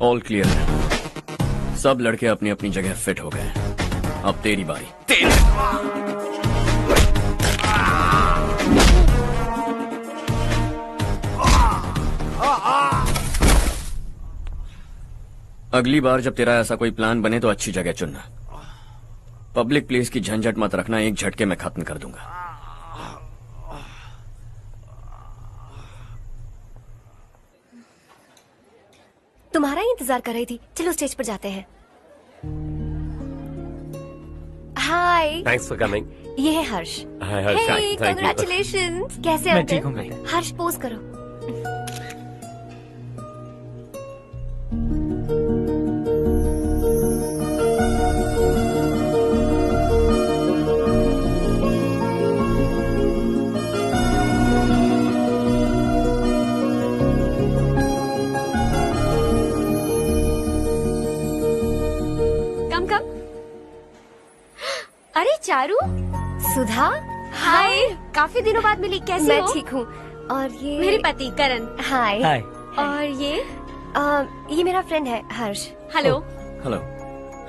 ऑल क्लियर है। सब लड़के अपनी अपनी जगह फिट हो गए। अब तेरी बारी। अगली बार जब तेरा ऐसा कोई प्लान बने तो अच्छी जगह चुनना। पब्लिक प्लेस की झंझट मत रखना, एक झटके में खत्म कर दूंगा।
तुम्हारा ही इंतजार कर रही थी। चलो स्टेज पर जाते हैं। हाय।
Thanks for coming.
ये है Harsh.
Hi Harsh, thank you.
Congratulations. कैसे
मैं
हो
ठीक
तुम?
हूँ।
हर्ष पोज करो।
अरे चारू,
सुधा,
हाय। काफी दिनों बाद मिली, कैसी
मैं
हो?
ठीक हूँ। और ये
मेरे पति करण।
हाय।
हाय।
और
ये मेरा फ्रेंड है Harsh.
Hello.
Hello.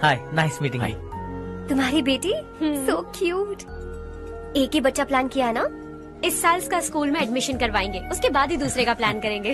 Hi, nice meeting you.
तुम्हारी बेटी सो क्यूट। एक ही बच्चा प्लान किया ना?
इस साल इसका स्कूल में एडमिशन करवाएंगे, उसके बाद ही दूसरे का प्लान करेंगे।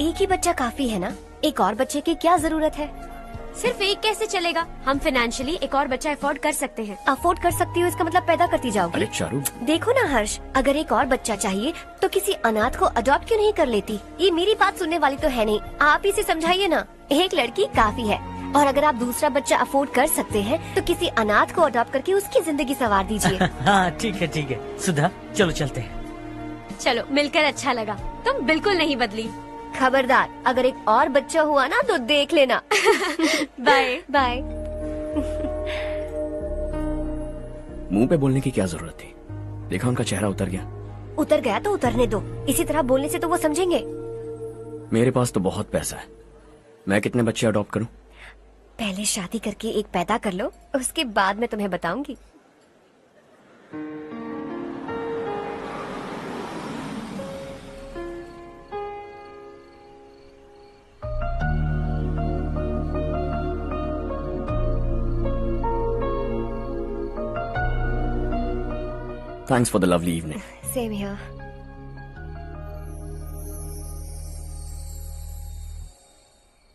एक ही बच्चा काफी है ना? एक और बच्चे की क्या जरूरत है?
सिर्फ एक कैसे चलेगा? हम फाइनेंशियली एक और बच्चा अफोर्ड कर सकते हैं।
अफोर्ड कर सकती हो इसका मतलब पैदा करती जाओगी?
अरे चारू,
देखो ना हर्ष, अगर एक और बच्चा चाहिए तो किसी अनाथ को अडॉप्ट क्यों नहीं कर लेती? ये मेरी बात सुनने वाली तो है नहीं, आप इसे समझाइए ना। एक लड़की काफी है, और अगर आप दूसरा बच्चा अफोर्ड कर सकते हैं तो किसी अनाथ को अडॉप्ट करके उसकी जिंदगी संवार दीजिए।
हाँ ठीक है सुधा, चलो चलते हैं।
चलो, मिलकर अच्छा लगा। तुम बिल्कुल नहीं बदली।
खबरदार, अगर एक और बच्चा हुआ ना तो देख लेना।
Bye
bye.
मुंह पे बोलने की क्या जरूरत थी? देखा उनका चेहरा उतर गया।
उतर गया तो उतरने दो, इसी तरह बोलने से तो वो समझेंगे।
मेरे पास तो बहुत पैसा है, मैं कितने बच्चे अडॉप्ट करूं?
पहले शादी करके एक पैदा कर लो, उसके बाद मैं तुम्हें बताऊंगी।
Thanks for the lovely evening.
Same here.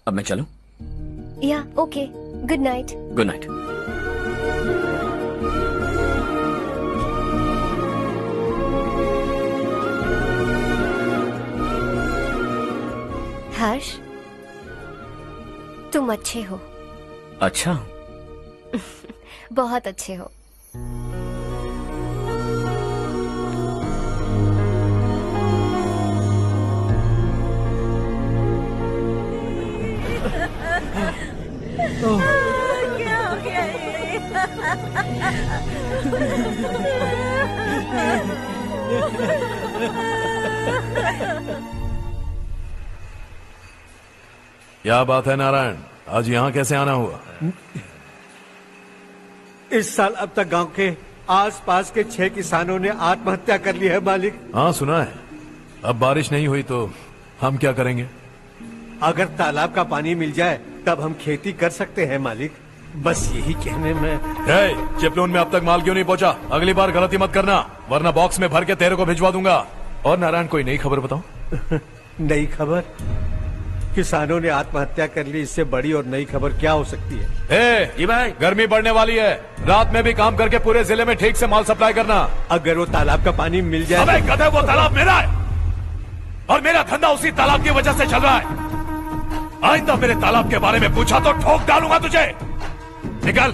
अब मैं चलूं?
Yeah, okay. Good night.
Good night.
हर्ष, तुम अच्छे हो।
अच्छा।
बहुत अच्छे हो।
क्या हो गया
क्या बात है नारायण, आज यहाँ कैसे आना हुआ?
इस साल अब तक गांव के आसपास के 6 किसानों ने आत्महत्या कर ली है मालिक।
हाँ सुना है। अब बारिश नहीं हुई तो हम क्या करेंगे?
अगर तालाब का पानी मिल जाए तब हम खेती कर सकते हैं मालिक। बस यही कहने में।
चिपलून में अब तक माल क्यों नहीं पहुंचा? अगली बार गलती मत करना, वरना बॉक्स में भर के तेरे को भिजवा दूंगा। और नारायण, कोई नई खबर बताओ।
नई खबर? किसानों ने आत्महत्या कर ली, इससे बड़ी और नई खबर क्या हो सकती है?
जी भाई, गर्मी बढ़ने वाली है, रात में भी काम करके पूरे जिले में ठीक से माल सप्लाई करना।
अगर वो तालाब का पानी मिल जाए।
अबे गधे, वो तालाब मेरा है और मेरा धंधा उसी तालाब की वजह से चल रहा है। आइंदा मेरे तालाब के बारे में पूछा तो ठोक डालूंगा तुझे। निकल।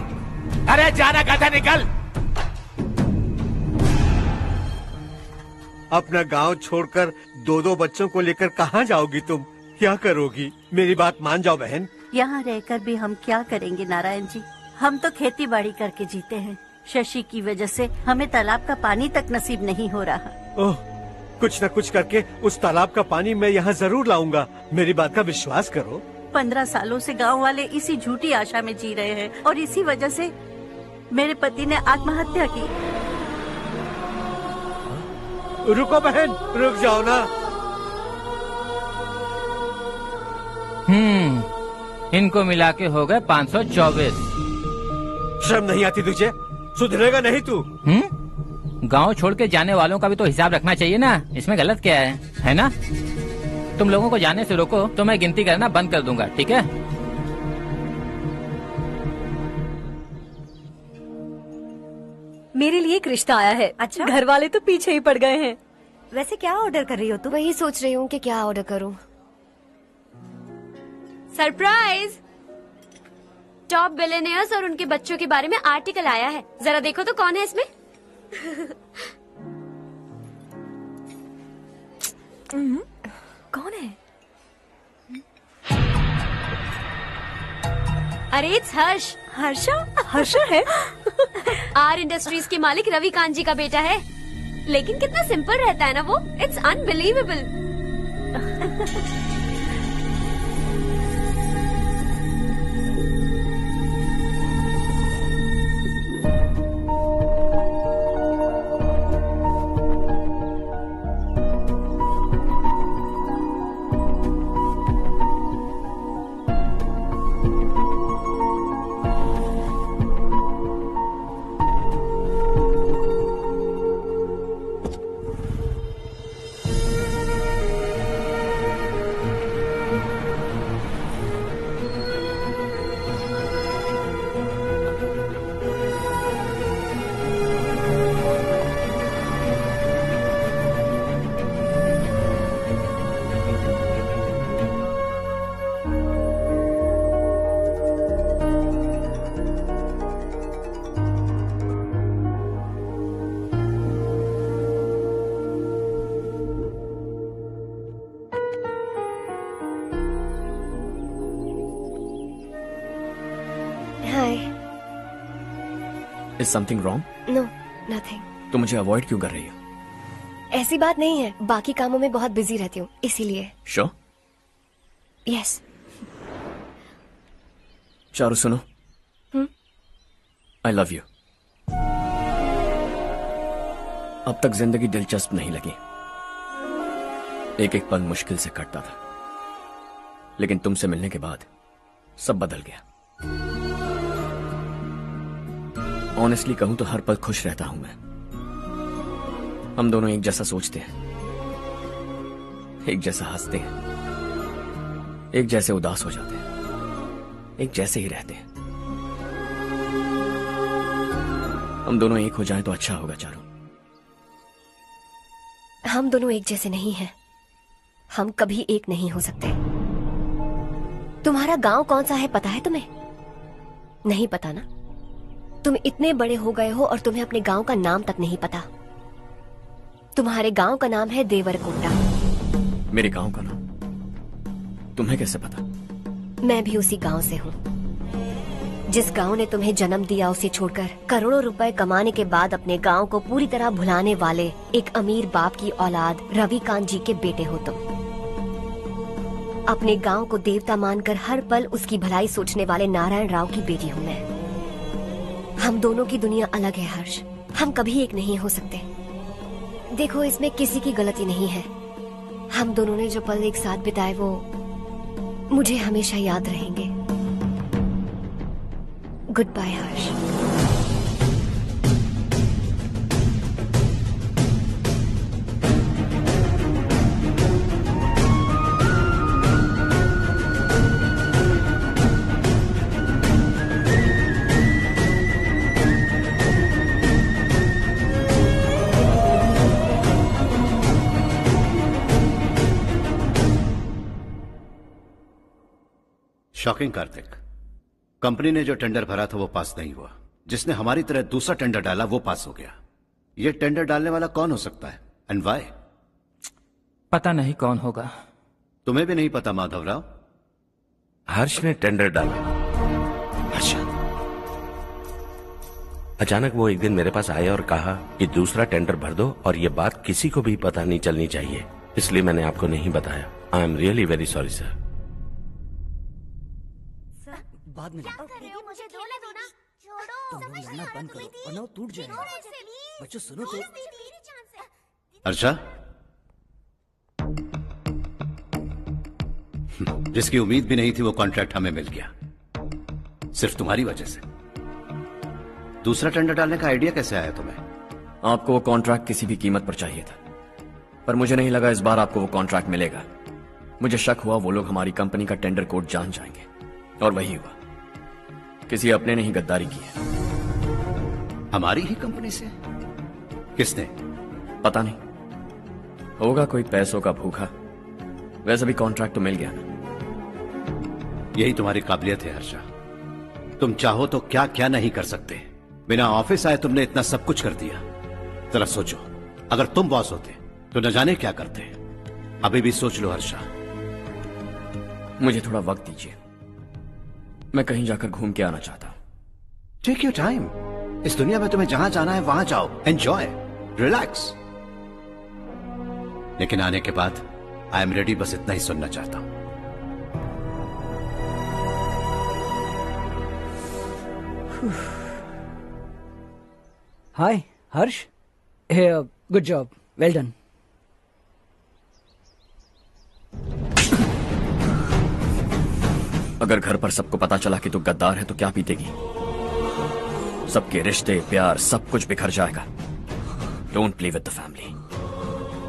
अरे जाना गधा, निकल।
अपना गांव छोड़कर 2-2 बच्चों को लेकर कहाँ जाओगी तुम? क्या करोगी? मेरी बात मान जाओ बहन।
यहाँ रहकर भी हम क्या करेंगे नारायण जी? हम तो खेती बाड़ी करके जीते हैं। शशि की वजह से हमें तालाब का पानी तक नसीब नहीं हो रहा।
ओह, कुछ न कुछ करके उस तालाब का पानी मैं यहाँ जरूर लाऊंगा। मेरी बात का विश्वास करो।
15 सालों से गांव वाले इसी झूठी आशा में जी रहे हैं और इसी वजह से मेरे पति ने आत्महत्या की।
रुको बहन, रुक जाओ ना।
इनको मिला के हो गए 524।
शर्म नहीं आती तुझे? सुधरेगा नहीं तू?
गांव छोड़ के जाने वालों का भी तो हिसाब रखना चाहिए ना। इसमें गलत क्या है ना? तुम लोगों को जाने से रोको तो मैं गिनती करना बंद कर दूंगा, ठीक है?
मेरे लिए एक रिश्ता आया है। अच्छा? घर वाले तो पीछे ही पड़ गए हैं।
वैसे क्या ऑर्डर कर रही हो तुम? वही सोच रही हूँ कि क्या ऑर्डर करूँ।
सरप्राइज! टॉप बिलियनियर्स और उनके बच्चों के बारे में आर्टिकल आया है। जरा देखो तो कौन है इसमें।
कौन है?
अरे इट्स हर्ष।
हर्षा है?
आर इंडस्ट्रीज के मालिक रवि कांत जी का बेटा है। लेकिन कितना सिंपल रहता है ना वो। It's unbelievable.
Is something wrong?
No, nothing.
तो मुझे अवॉइड क्यों कर रही हो?
ऐसी बात नहीं है, बाकी कामों में बहुत बिजी रहती हूँ इसीलिए।
Sure?
Yes.
चारू सुनो। I love you. अब तक जिंदगी दिलचस्प नहीं लगी। एक एक पल मुश्किल से कटता था, लेकिन तुमसे मिलने के बाद सब बदल गया। ऑनेस्टली कहूं तो हर पल खुश रहता हूं मैं। हम दोनों एक जैसा सोचते हैं, एक जैसा हंसते हैं, एक जैसे उदास हो जाते हैं, एक जैसे ही रहते हैं। हम दोनों एक हो जाएं तो अच्छा होगा चारू।
हम दोनों एक जैसे नहीं हैं। हम कभी एक नहीं हो सकते। तुम्हारा गांव कौन सा है पता है तुम्हें? नहीं पता ना? तुम इतने बड़े हो गए हो और तुम्हें अपने गांव का नाम तक नहीं पता। तुम्हारे गांव का नाम है देवरकोंडा।
मेरे गांव का नाम तुम्हें कैसे पता?
मैं भी उसी गांव से हूँ। जिस गांव ने तुम्हें जन्म दिया उसे छोड़कर करोड़ों रुपए कमाने के बाद अपने गांव को पूरी तरह भुलाने वाले एक अमीर बाप की औलाद रवि कांत जी के बेटे हो तुम। अपने गांव को देवता मानकर हर पल उसकी भलाई सोचने वाले नारायण राव की बेटी हूँ मैं। हम दोनों की दुनिया अलग है हर्ष, हम कभी एक नहीं हो सकते। देखो, इसमें किसी की गलती नहीं है। हम दोनों ने जो पल एक साथ बिताए वो मुझे हमेशा याद रहेंगे। गुड बाय हर्ष।
शॉकिंग कार्तिक, कंपनी ने जो टेंडर भरा था वो पास नहीं हुआ। जिसने हमारी तरह दूसरा टेंडर डाला वो पास हो गया। ये टेंडर डालने वाला कौन हो सकता है एंड व्हाई?
पता नहीं कौन होगा।
तुम्हें भी नहीं पता माधवराव?
हर्ष ने टेंडर डाला। हर्ष अचानक वो एक दिन मेरे पास आया और कहा कि दूसरा टेंडर भर दो और ये बात किसी को भी पता नहीं चलनी चाहिए, इसलिए मैंने आपको नहीं बताया। I am really very sorry sir.
बाद में
मुझे धोने दो ना। छोड़ो,
तुम लोग लड़ना बंद करो वरना वो टूट जाएगा। बच्चों सुनो तो।
अर्षा, जिसकी उम्मीद भी नहीं थी वो कॉन्ट्रैक्ट हमें मिल गया, सिर्फ तुम्हारी वजह से। दूसरा टेंडर डालने का आइडिया कैसे आया तुम्हें?
आपको वो कॉन्ट्रैक्ट किसी भी कीमत पर चाहिए था, पर मुझे नहीं लगा इस बार आपको वो कॉन्ट्रैक्ट मिलेगा। मुझे शक हुआ वो लोग हमारी कंपनी का टेंडर कोड जान जाएंगे, और वही हुआ। किसी अपने ने ही गद्दारी की है।
हमारी ही कंपनी से? किसने?
पता नहीं, होगा कोई पैसों का भूखा। वैसे भी कॉन्ट्रैक्ट तो मिल गया ना।
यही तुम्हारी काबिलियत है हर्षा, तुम चाहो तो क्या क्या नहीं कर सकते। बिना ऑफिस आए तुमने इतना सब कुछ कर दिया। जरा सोचो, अगर तुम बॉस होते तो न जाने क्या करते। अभी भी सोच लो हर्षा।
मुझे थोड़ा वक्त दीजिए, मैं कहीं जाकर घूम के आना चाहता हूं।
Take your time. इस दुनिया में तुम्हें जहां जाना है वहां जाओ, एंजॉय, रिलैक्स। लेकिन आने के बाद आई एम रेडी, बस इतना ही सुनना चाहता हूं।
हाय हर्ष, गुड जॉब, वेल डन।
अगर घर पर सबको पता चला कि तू गद्दार है तो क्या पीतेगी? सबके रिश्ते, प्यार, सब कुछ बिखर जाएगा। Don't play with the family.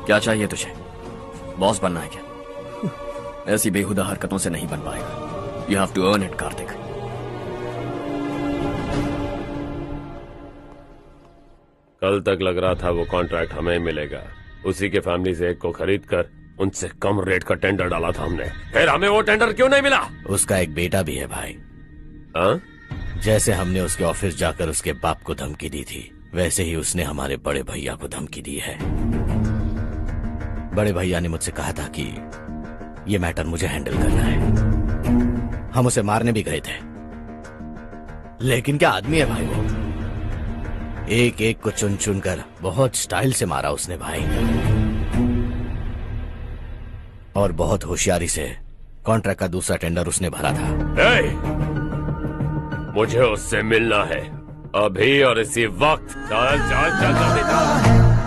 क्या चाहिए तुझे? बॉस बनना है क्या? ऐसी बेहुदा हरकतों से नहीं बन पाएगा। You have to earn it Kartik.
कल तक लग रहा था वो कॉन्ट्रैक्ट हमें मिलेगा, उसी के फैमिली से एक को खरीद कर उनसे कम रेट का टेंडर डाला था हमने, फिर हमें वो टेंडर क्यों नहीं मिला?
उसका एक बेटा भी है भाई।
हाँ?
जैसे हमने उसके ऑफिस जाकर उसके बाप को धमकी दी थी, वैसे ही उसने हमारे बड़े भैया को धमकी दी है। बड़े भैया ने मुझसे कहा था कि ये मैटर मुझे हैंडल करना है। हम उसे मारने भी गए थे, लेकिन क्या आदमी है भाई वो। एक एक को चुन चुन कर बहुत स्टाइल से मारा उसने भाई, और बहुत होशियारी से कॉन्ट्रैक्ट का दूसरा टेंडर उसने भरा था।
मुझे उससे मिलना है अभी और इसी वक्त। चल चल चल जल्दी चल।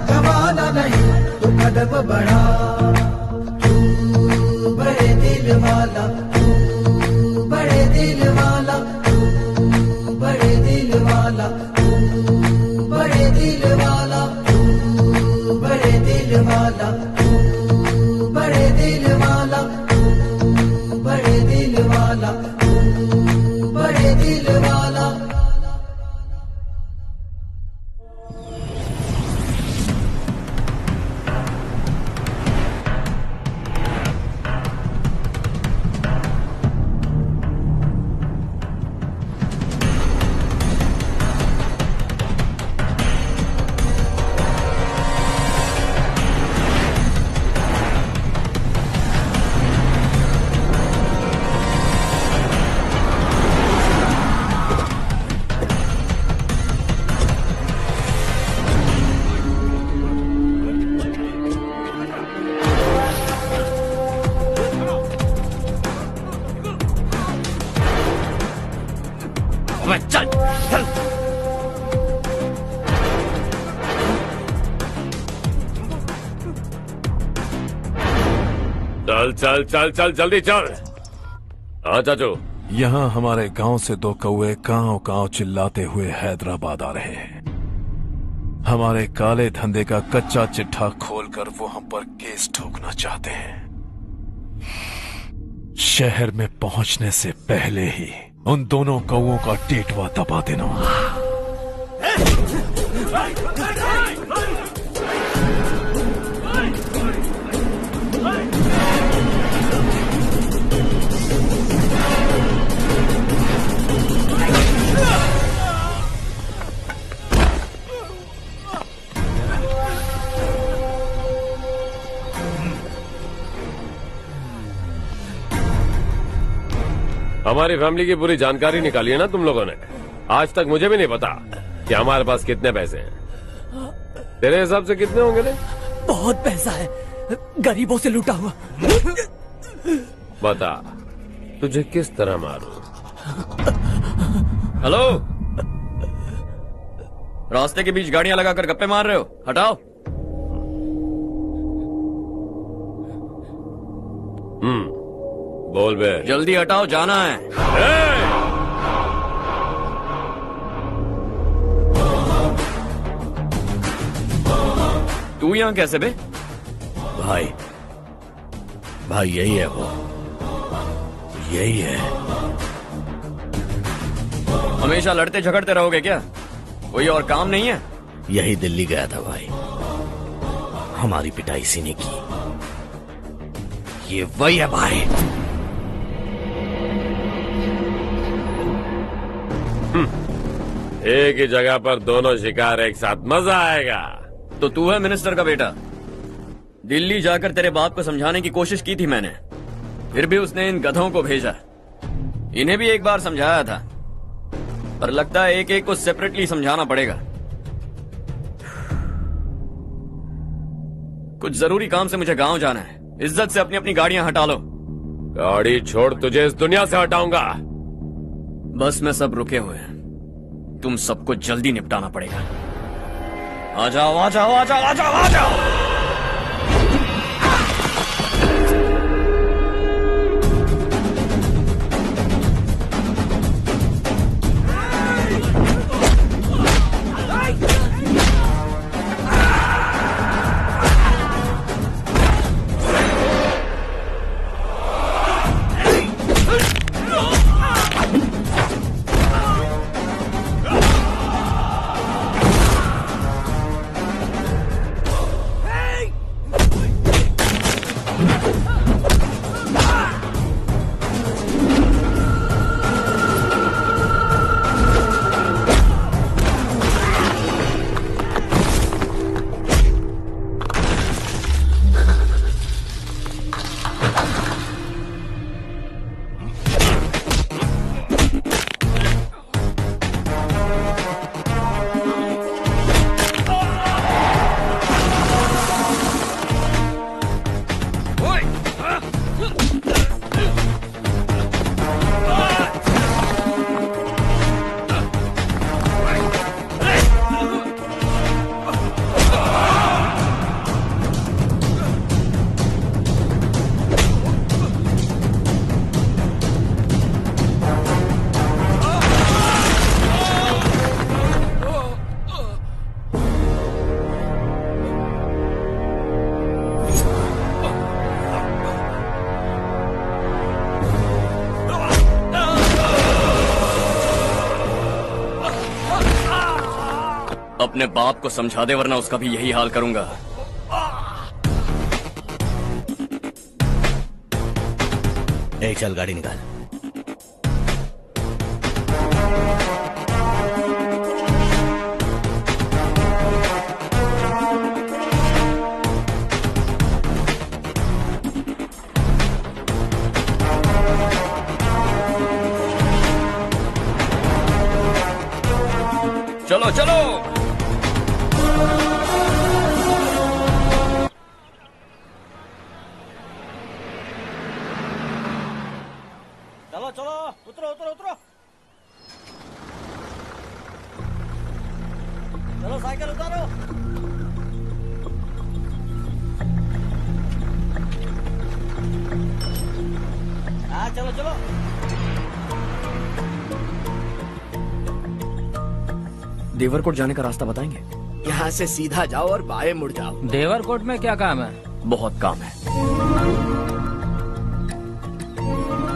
जमाना नहीं तू कदम बढ़ा, तू बड़े दिल वाला, तू बड़े दिल वाला, तू बड़े दिल वाला, तू बड़े दिल वाला, तू बड़े दिल वाला, तू बड़े दिल वाला, तू बड़े दिल वाला, तू बड़े दिल वाला।
मैं, चल चल।
चल चल चल चल जल्दी चल। हाँ चाचू।
यहाँ हमारे गांव से 2 कौवे कांव कांव चिल्लाते हुए हैदराबाद आ रहे हैं। हमारे काले धंधे का कच्चा चिट्ठा खोलकर वो हम पर केस ठोकना चाहते हैं। शहर में पहुंचने से पहले ही उन दोनों कौवों का टेटवा दबा देना।
हमारी फैमिली की पूरी जानकारी निकाली है ना तुम लोगों ने। आज तक मुझे भी नहीं पता कि हमारे पास कितने पैसे हैं। तेरे हिसाब से कितने होंगे रे?
बहुत पैसा है, गरीबों से लूटा हुआ।
बता तुझे किस तरह मारूं?
हेलो, रास्ते के बीच गाड़ियां लगाकर गप्पे मार रहे हो, हटाओ।
बोल बे।
जल्दी हटाओ, जाना है। तू यहां कैसे बे?
भाई यही है वो, यही है।
हमेशा लड़ते झगड़ते रहोगे क्या? कोई और काम नहीं है?
यही दिल्ली गया था भाई, हमारी पिटाई इसी ने की। ये वही है भाई।
एक ही जगह पर दोनों शिकार एक साथ, मजा आएगा।
तो तू है मिनिस्टर का बेटा? दिल्ली जाकर तेरे बाप को समझाने की कोशिश की थी मैंने, फिर भी उसने इन गधों को भेजा। इन्हें भी एक बार समझाया था, पर लगता है एक एक को सेपरेटली समझाना पड़ेगा। कुछ जरूरी काम से मुझे गांव जाना है। इज्जत से अपनी अपनी गाड़ियां हटा लो।
गाड़ी छोड़, तुझे इस दुनिया से हटाऊंगा।
बस में सब रुके हुए हैं, तुम सबको जल्दी निपटाना पड़ेगा। आ जाओ आ जाओ आ जाओ आ जाओ आ जाओ। अपने बाप को समझा दे, वरना उसका भी यही हाल करूंगा।
चल गाड़ी निकाल।
चलो चलो।
चलो चलो, उतरो उतरो उतरो। चलो साइकिल उतारो। हाँ चलो चलो।
देवरकोट जाने का रास्ता बताएंगे?
यहाँ से सीधा जाओ और बाएं मुड़ जाओ।
देवरकोट में क्या काम है?
बहुत काम है।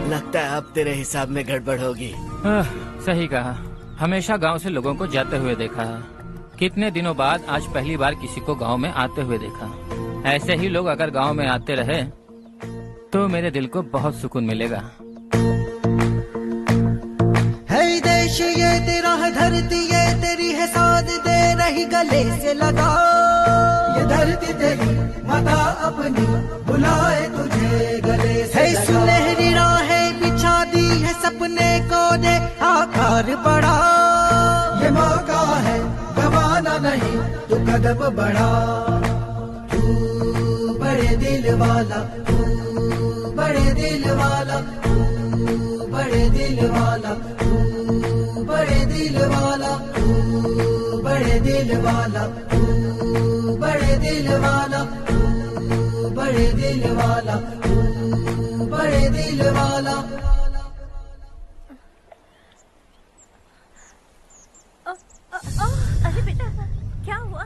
लगता है अब तेरे हिसाब में गड़बड़ होगी।
सही कहा। हमेशा गांव से लोगों को जाते हुए देखा है, कितने दिनों बाद आज पहली बार किसी को गांव में आते हुए देखा। ऐसे ही लोग अगर गांव में आते रहे तो मेरे दिल को बहुत सुकून मिलेगा।
है देश ये तेरा है, धरती ये तेरी है, साथ दे रही गले से लगा। ये धरती तेरी माता अपनी बुलाए तुझे गले से लगा। सुनहरी राहें बिछा दी है, सपने को दे आकार बढ़ा। ये मौका है गवाना नहीं, तू कदम बढ़ा। तू बड़े दिल वाला, तू बड़े दिल वाला, तू बड़े दिल वाला, तू बड़े दिल वाला, तू बड़े दिल वाला, तू बड़े दिल वाला, तू बड़े दिल वाला, तू बड़े दिल वाला।
अरे बेटा क्या हुआ?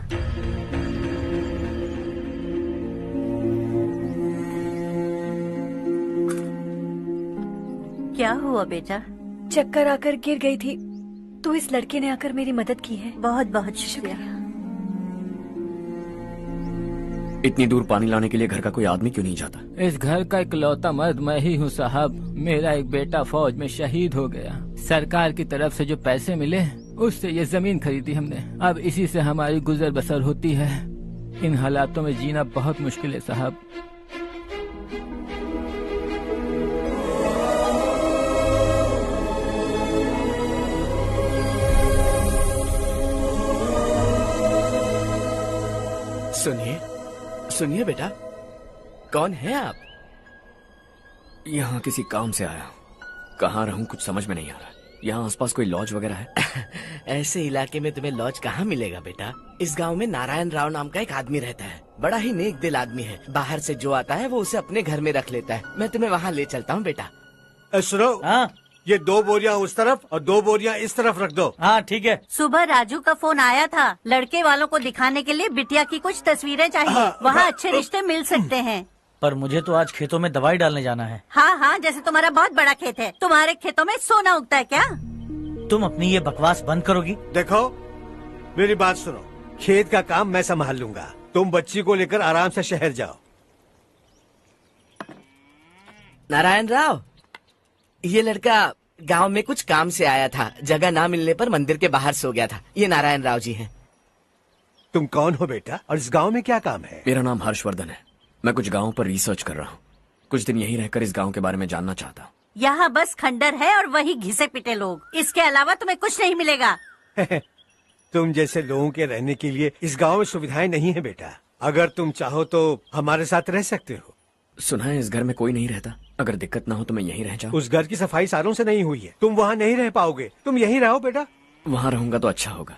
क्या हुआ बेटा?
चक्कर आकर गिर गई थी तो इस लड़के ने आकर मेरी मदद की है।
बहुत बहुत शुक्रिया।
इतनी दूर पानी लाने के लिए घर का कोई आदमी क्यों नहीं जाता?
इस घर का इकलौता मर्द मैं ही हूँ साहब। मेरा एक बेटा फौज में शहीद हो गया। सरकार की तरफ से जो पैसे मिले उससे ये जमीन खरीदी हमने। अब इसी से हमारी गुजर बसर होती है। इन हालातों में जीना बहुत मुश्किल है साहब।
सुनिए सुनिए बेटा, कौन है आप?
यहाँ किसी काम से आया हूँ। कहाँ रहूँ कुछ समझ में नहीं आ रहा। यहाँ आसपास कोई लॉज वगैरह है?
ऐसे इलाके में तुम्हें लॉज कहाँ मिलेगा बेटा। इस गांव में नारायण राव नाम का एक आदमी रहता है। बड़ा ही नेक दिल आदमी है। बाहर से जो आता है वो उसे अपने घर में रख लेता है। मैं तुम्हें वहाँ ले चलता हूँ बेटा।
सुनो, ये 2 बोरियां उस तरफ और 2 बोरियां इस तरफ रख दो।
हाँ ठीक है।
सुबह राजू का फोन आया था, लड़के वालों को दिखाने के लिए बिटिया की कुछ तस्वीरें चाहिए। वहाँ अच्छे रिश्ते मिल सकते हैं।
पर मुझे तो आज खेतों में दवाई डालने जाना है।
हाँ हाँ, जैसे तुम्हारा बहुत बड़ा खेत है। तुम्हारे खेतों में सोना उगता है क्या?
तुम अपनी ये बकवास बंद करोगी?
देखो मेरी बात सुनो, खेत का काम मैं संभाल लूंगा। तुम बच्ची को लेकर आराम से शहर जाओ।
नारायण राव, ये लड़का गांव में कुछ काम से आया था। जगह ना मिलने पर मंदिर के बाहर सो गया था। ये नारायण राव जी हैं।
तुम कौन हो बेटा और इस गांव में क्या काम है?
मेरा नाम हर्षवर्धन है। मैं कुछ गाँव पर रिसर्च कर रहा हूँ। कुछ दिन यहीं रहकर इस गाँव के बारे में जानना चाहता हूँ।
यहाँ बस खंडर है और वही घिसे पिटे लोग। इसके अलावा तुम्हें कुछ नहीं मिलेगा।
तुम जैसे लोगों के रहने के लिए इस गांव में सुविधाएं नहीं है बेटा। अगर तुम चाहो तो हमारे साथ रह सकते हो।
सुना है इस घर में कोई नहीं रहता। अगर दिक्कत ना हो तो मैं यहीं रह जाऊँ।
उस घर की सफाई सालों से नहीं हुई है। तुम वहाँ नहीं रह पाओगे। तुम यहीं रहो बेटा।
वहाँ रहूंगा तो अच्छा होगा।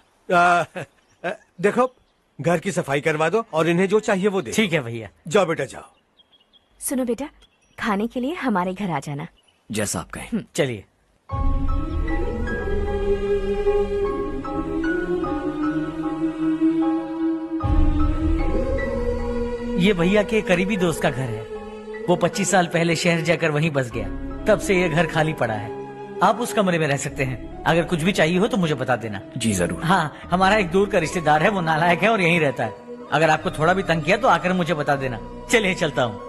देखो, घर की सफाई करवा दो और इन्हें जो चाहिए वो दे।
ठीक है भैया।
जाओ बेटा जाओ।
सुनो बेटा, खाने के लिए हमारे घर आ जाना।
जैसा आप कहें।
चलिए। ये भैया के करीबी दोस्त का घर है। वो 25 साल पहले शहर जाकर वहीं बस गया। तब से ये घर खाली पड़ा है। आप उस कमरे में रह सकते हैं। अगर कुछ भी चाहिए हो तो मुझे बता देना।
जी जरूर।
हाँ, हमारा एक दूर का रिश्तेदार है, वो नालायक है और यहीं रहता है। अगर आपको थोड़ा भी तंग किया तो आकर मुझे बता देना। चलिए चलता हूँ।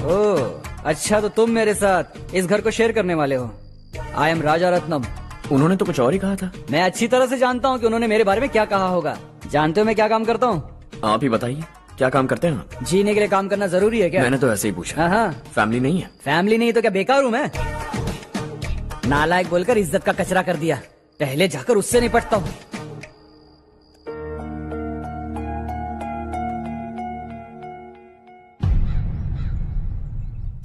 ओह, अच्छा तो तुम मेरे साथ इस घर को शेयर करने वाले हो। आई एम राजा रत्नम।
उन्होंने तो कुछ और ही कहा था।
मैं अच्छी तरह से जानता हूँ कि उन्होंने मेरे बारे में क्या कहा होगा। जानते हो मैं क्या काम करता हूँ?
आप ही बताइए, क्या काम करते हैं आप?
जीने के लिए काम करना जरूरी है क्या?
मैंने तो ऐसे ही पूछा।
हाँ।
फैमिली नहीं है?
फैमिली नहीं तो क्या बेकार हूँ मैं? नालायक बोलकर इज्जत का कचरा कर दिया। पहले जाकर उससे निपटता हूँ।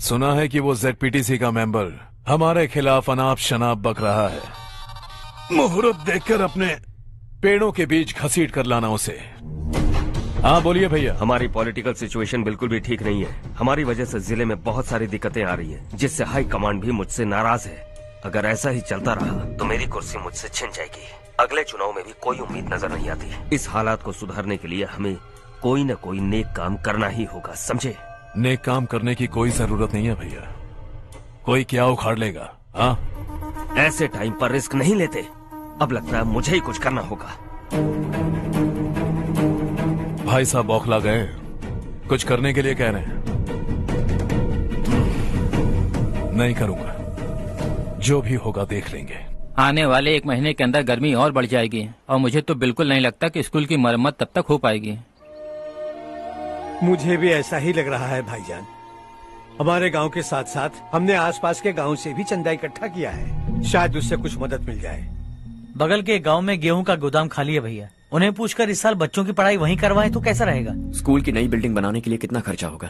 सुना है कि वो ZPTC का मेंबर हमारे खिलाफ अनाप शनाप बक रहा है। मुहूर्त देखकर अपने पेड़ों के बीच घसीट कर लाना उसे। हाँ बोलिए भैया।
हमारी पॉलिटिकल सिचुएशन बिल्कुल भी ठीक नहीं है। हमारी वजह से जिले में बहुत सारी दिक्कतें आ रही है, जिससे हाई कमांड भी मुझसे नाराज है। अगर ऐसा ही चलता रहा तो मेरी कुर्सी मुझसे छिन जाएगी। अगले चुनाव में भी कोई उम्मीद नजर नहीं आती। इस हालात को सुधारने के लिए हमें कोई न कोई नेक काम करना ही होगा, समझे?
नेक काम करने की कोई जरूरत नहीं है भैया। कोई क्या उखाड़ लेगा? हाँ,
ऐसे टाइम पर रिस्क नहीं लेते। अब लगता है मुझे ही कुछ करना होगा।
भाई साहब बौखला गए, कुछ करने के लिए कह रहे हैं। नहीं करूंगा, जो भी होगा देख लेंगे।
आने वाले 1 महीने के अंदर गर्मी और बढ़ जाएगी और मुझे तो बिल्कुल नहीं लगता कि स्कूल की मरम्मत तब तक हो पाएगी।
मुझे भी ऐसा ही लग रहा है भाईजान। हमारे गांव के साथ साथ हमने आसपास के गांव से भी चंदा इकट्ठा किया है, शायद उससे कुछ मदद मिल जाए।
बगल के गांव में गेहूं का गोदाम खाली है भैया, उन्हें पूछकर इस साल बच्चों की पढ़ाई वहीं करवाएं तो कैसा रहेगा?
स्कूल की नई बिल्डिंग बनाने के लिए कितना खर्चा होगा?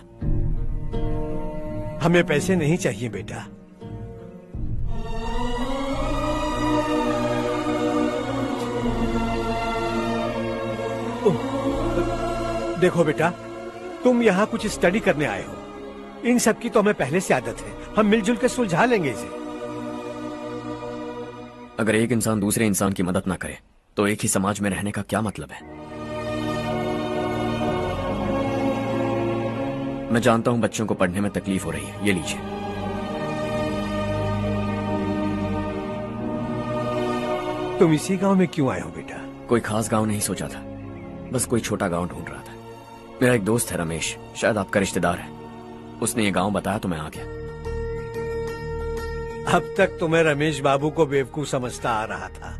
हमें पैसे नहीं चाहिए बेटा। देखो बेटा, तुम यहाँ कुछ स्टडी करने आए हो। इन सब की तो हमें पहले से आदत है, हम मिलजुल के सुलझा लेंगे इसे।
अगर एक इंसान दूसरे इंसान की मदद ना करे तो एक ही समाज में रहने का क्या मतलब है? मैं जानता हूं बच्चों को पढ़ने में तकलीफ हो रही है, ये लीजिए।
तुम इसी गांव में क्यों आए हो बेटा?
कोई खास गांव नहीं सोचा था, बस कोई छोटा गांव ढूंढ रहा था। मेरा एक दोस्त है रमेश, शायद आपका रिश्तेदार है, उसने ये गांव बताया तो मैं आ गया।
अब तक तो मैं रमेश बाबू को बेवकूफ समझता आ रहा था,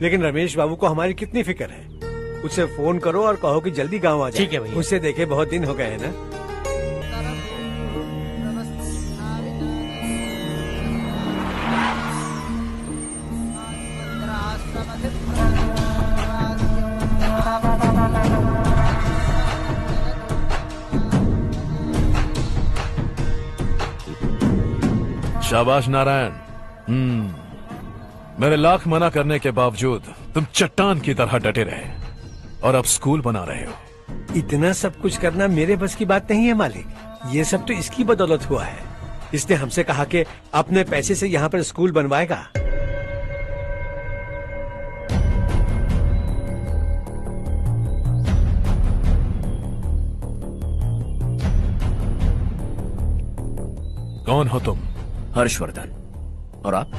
लेकिन रमेश बाबू को हमारी कितनी फिक्र है। उसे फोन करो और कहो कि जल्दी गांव आ जाए।
ठीक है भैया।
उसे देखे बहुत दिन हो गए हैं ना।
शाबाश नारायण। मेरे लाख मना करने के बावजूद तुम चट्टान की तरह डटे रहे और अब स्कूल बना रहे हो।
इतना सब कुछ करना मेरे बस की बात नहीं है मालिक, ये सब तो इसकी बदौलत हुआ है। इसने हमसे कहा कि अपने पैसे से यहाँ पर स्कूल बनवाएगा।
कौन हो तुम?
हर्षवर्धन। और आप?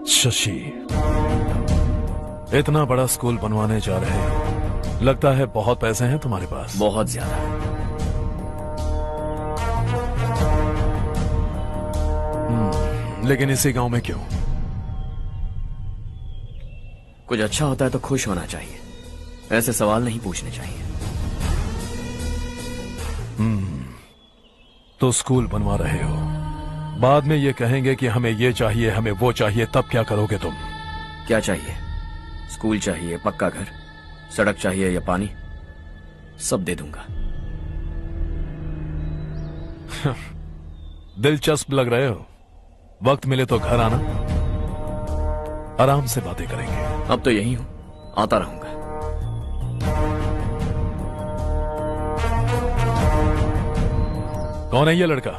शशि। इतना बड़ा स्कूल बनवाने जा रहे हो, लगता है बहुत पैसे हैं तुम्हारे पास।
बहुत ज्यादा।
लेकिन इसी गांव में क्यों?
कुछ अच्छा होता है तो खुश होना चाहिए, ऐसे सवाल नहीं पूछने चाहिए।
तो स्कूल बनवा रहे हो, बाद में ये कहेंगे कि हमें ये चाहिए, हमें वो चाहिए, तब क्या करोगे तुम?
क्या चाहिए? स्कूल चाहिए, पक्का घर, सड़क चाहिए या पानी, सब दे दूंगा।
दिलचस्प लग रहे हो। वक्त मिले तो घर आना, आराम से बातें करेंगे।
अब तो यही हूं, आता रहूंगा।
कौन है ये लड़का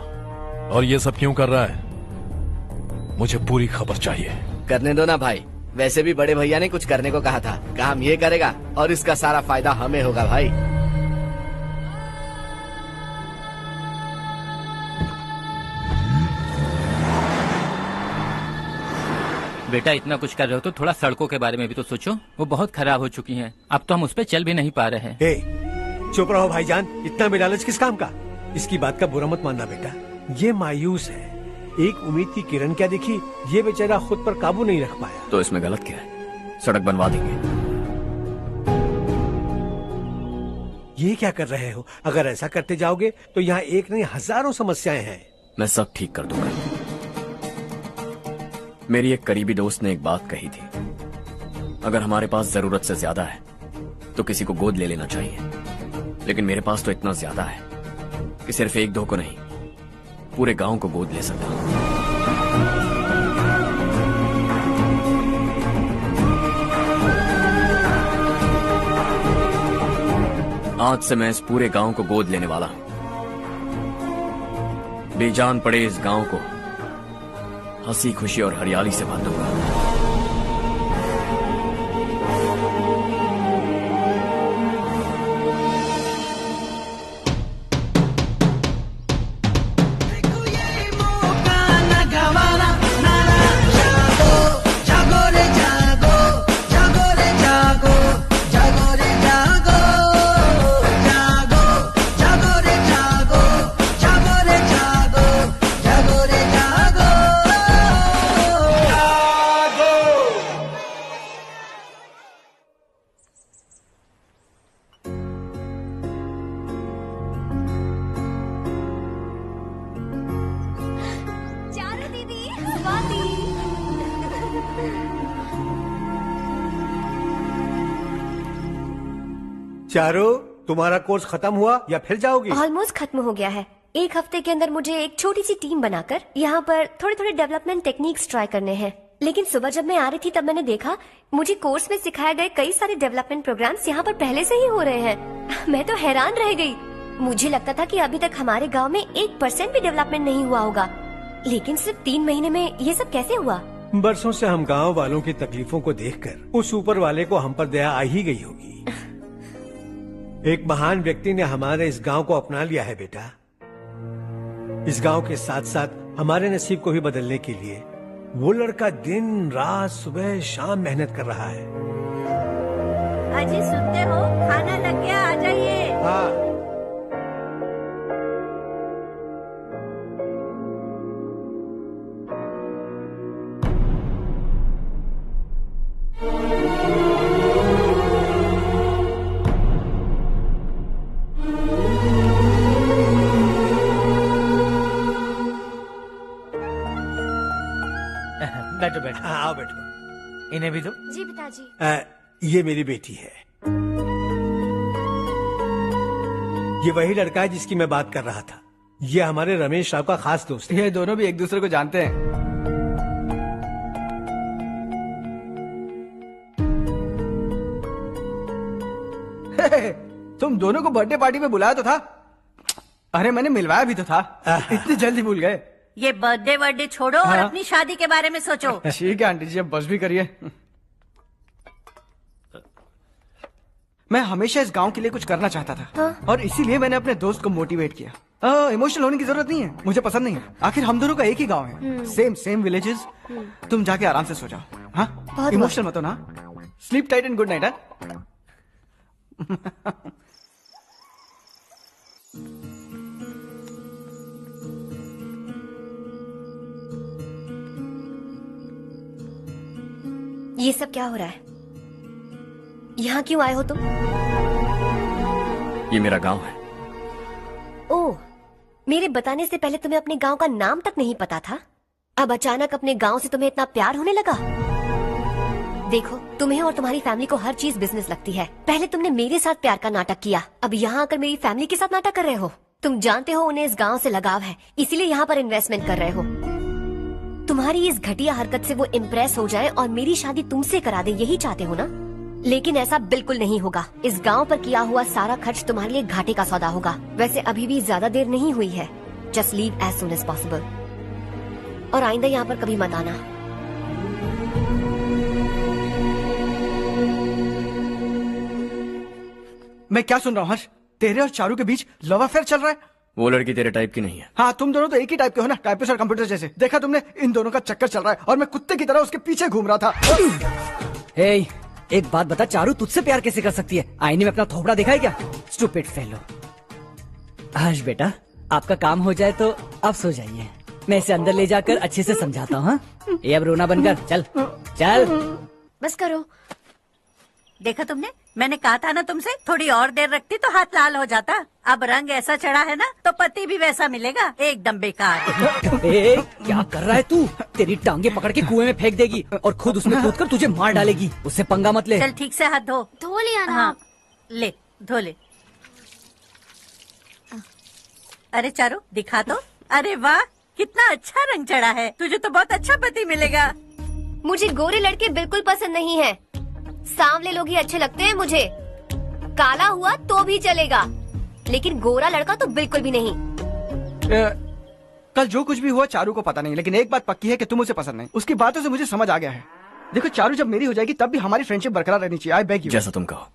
और ये सब क्यों कर रहा है? मुझे पूरी खबर चाहिए।
करने दो ना भाई, वैसे भी बड़े भैया ने कुछ करने को कहा था, काम ये करेगा और इसका सारा फायदा हमें होगा भाई।
बेटा इतना कुछ कर रहे हो तो थोड़ा सड़कों के बारे में भी तो सोचो, वो बहुत खराब हो चुकी हैं। अब तो हम उस पर चल भी नहीं पा रहे हैं।
चुप रहो भाईजान, इतना बेलालच किस काम का? इसकी बात का बुरा मत मानना बेटा, ये मायूस है। एक उम्मीद की किरण क्या दिखी, ये बेचारा खुद पर काबू नहीं रख पाया।
तो इसमें गलत क्या है? सड़क बनवा देंगे।
ये क्या कर रहे हो? अगर ऐसा करते जाओगे तो यहाँ एक नहीं हजारों समस्याएं हैं।
मैं सब ठीक कर दूंगा। मेरी एक करीबी दोस्त ने एक बात कही थी, अगर हमारे पास जरूरत से ज्यादा है तो किसी को गोद ले लेना चाहिए, लेकिन मेरे पास तो इतना ज्यादा है कि सिर्फ एक दो को नहीं, पूरे गांव को गोद ले सकता हूं। आज से मैं इस पूरे गांव को गोद लेने वाला हूं। बेजान पड़े इस गांव को हंसी खुशी और हरियाली से भर दूंगा।
चारों, तुम्हारा कोर्स खत्म हुआ या फिर जाओगी?
ऑलमोस्ट खत्म हो गया है। एक हफ्ते के अंदर मुझे एक छोटी सी टीम बनाकर यहाँ पर थोड़े थोड़े डेवलपमेंट टेक्निक्स ट्राई करने हैं। लेकिन सुबह जब मैं आ रही थी तब मैंने देखा मुझे कोर्स में सिखाए गए कई सारे डेवलपमेंट प्रोग्राम्स यहाँ पर पहले से ही हो रहे हैं। मैं तो हैरान रह गई। मुझे लगता था कि अभी तक हमारे गाँव में 1% भी डेवलपमेंट नहीं हुआ होगा, लेकिन सिर्फ 3 महीने में ये सब कैसे हुआ?
बरसों से हम गांव वालों की तकलीफों को देखकर उस ऊपर वाले को हम पर दया आ ही गई होगी। एक महान व्यक्ति ने हमारे इस गांव को अपना लिया है बेटा। इस गांव के साथ साथ हमारे नसीब को भी बदलने के लिए वो लड़का दिन रात सुबह शाम मेहनत कर रहा है।
अजी सुनते हो, खाना लग गया, आ जाइए।
हाँ।
बैठो बैठो।
आओ बैठो।
इन्हें भी दो।
जी पिताजी।
ये मेरी बेटी है। ये वही लड़का है जिसकी मैं बात कर रहा था। ये हमारे रमेश राव का खास दोस्त है।
ये दोनों भी एक दूसरे को जानते हैं। तुम दोनों को बर्थडे पार्टी में बुलाया तो था। अरे मैंने मिलवाया भी तो था। इतनी जल्दी भूल गए।
ये बर्थडे छोड़ो और अपनी शादी के बारे में सोचो।
ठीक है आंटी जी, अब बस भी करिए। मैं हमेशा इस गांव के लिए कुछ करना चाहता था।
हाँ?
और इसीलिए मैंने अपने दोस्त को मोटिवेट किया। इमोशनल होने की जरूरत नहीं है, मुझे पसंद नहीं है। आखिर हम दोनों का एक ही गांव है, सेम विलेजेस। तुम जाके आराम से सो जाओ। हाँ, इमोशनल मत हो ना। Sleep tight and good night.
ये सब क्या हो रहा है? यहाँ क्यों आए हो तुम?
ये मेरा गांव है।
ओह, मेरे बताने से पहले तुम्हें अपने गांव का नाम तक नहीं पता था? अब अचानक अपने गांव से तुम्हें इतना प्यार होने लगा? देखो, तुम्हें और तुम्हारी फैमिली को हर चीज बिजनेस लगती है। पहले तुमने मेरे साथ प्यार का नाटक किया, अब यहाँ आकर मेरी फैमिली के साथ नाटक कर रहे हो। तुम जानते हो उन्हें इस गांव से लगाव है, इसीलिए यहाँ पर इन्वेस्टमेंट कर रहे हो। तुम्हारी इस घटिया हरकत से वो इम्प्रेस हो जाए और मेरी शादी तुमसे करा दे, यही चाहते हो ना? लेकिन ऐसा बिल्कुल नहीं होगा। इस गांव पर किया हुआ सारा खर्च तुम्हारे लिए घाटे का सौदा होगा। वैसे अभी भी ज्यादा देर नहीं हुई है। Just leave as soon as possible. और आइंदा यहाँ पर कभी मत आना।
मैं क्या सुन रहा हूँ हर्ष? तेरे और चारू के बीच लव अफेयर चल रहा है?
वो लड़की तेरे टाइप की नहीं है।
हाँ, तुम दोनों तो एक ही टाइप के हो ना, टाइपिस्ट और कंप्यूटर जैसे। देखा तुमने, इन दोनों का चक्कर चल रहा है और मैं कुत्ते की तरह उसके पीछे घूम रहा था।
हे, एक बात बता, चारू तुझसे प्यार कैसे कर सकती है? आईने में अपना थोपड़ा देखा है क्या? Stupid fellow. हर्ष बेटा, आपका काम हो जाए तो अब सो जाइए। मैं इसे अंदर ले जाकर अच्छे से समझाता हूँ। ये अब रोना बनकर चल चल।
बस करो।
देखा तुमने, मैंने कहा था ना तुमसे, थोड़ी और देर रखती तो हाथ लाल हो जाता। अब रंग ऐसा चढ़ा है ना तो पति भी वैसा मिलेगा। एकदम बेकार।
क्या कर रहा है तू? तेरी टांगे पकड़ के कुएं में फेंक देगी और खुद उसमें कूदकर तुझे मार डालेगी। उससे पंगा मत ले।
चल ठीक से हाथ धो।
धो लिया ना?
हाँ, ले धो ले। अरे चारू दिखा तो। अरे वाह, कितना अच्छा रंग चढ़ा है। तुझे तो बहुत अच्छा पति मिलेगा।
मुझे गोरे लड़के बिल्कुल पसंद नहीं है। सांवले लोग ही अच्छे लगते हैं मुझे। काला हुआ तो भी चलेगा, लेकिन गोरा लड़का तो बिल्कुल भी नहीं।
कल जो कुछ भी हुआ चारू को पता नहीं, लेकिन एक बात पक्की है कि तुम उसे पसंद नहीं। उसकी बातों से मुझे समझ आ गया है। देखो चारू जब मेरी हो जाएगी तब भी हमारी फ्रेंडशिप बरकरार रहनी चाहिए। I beg you.
जैसा तुम कहो।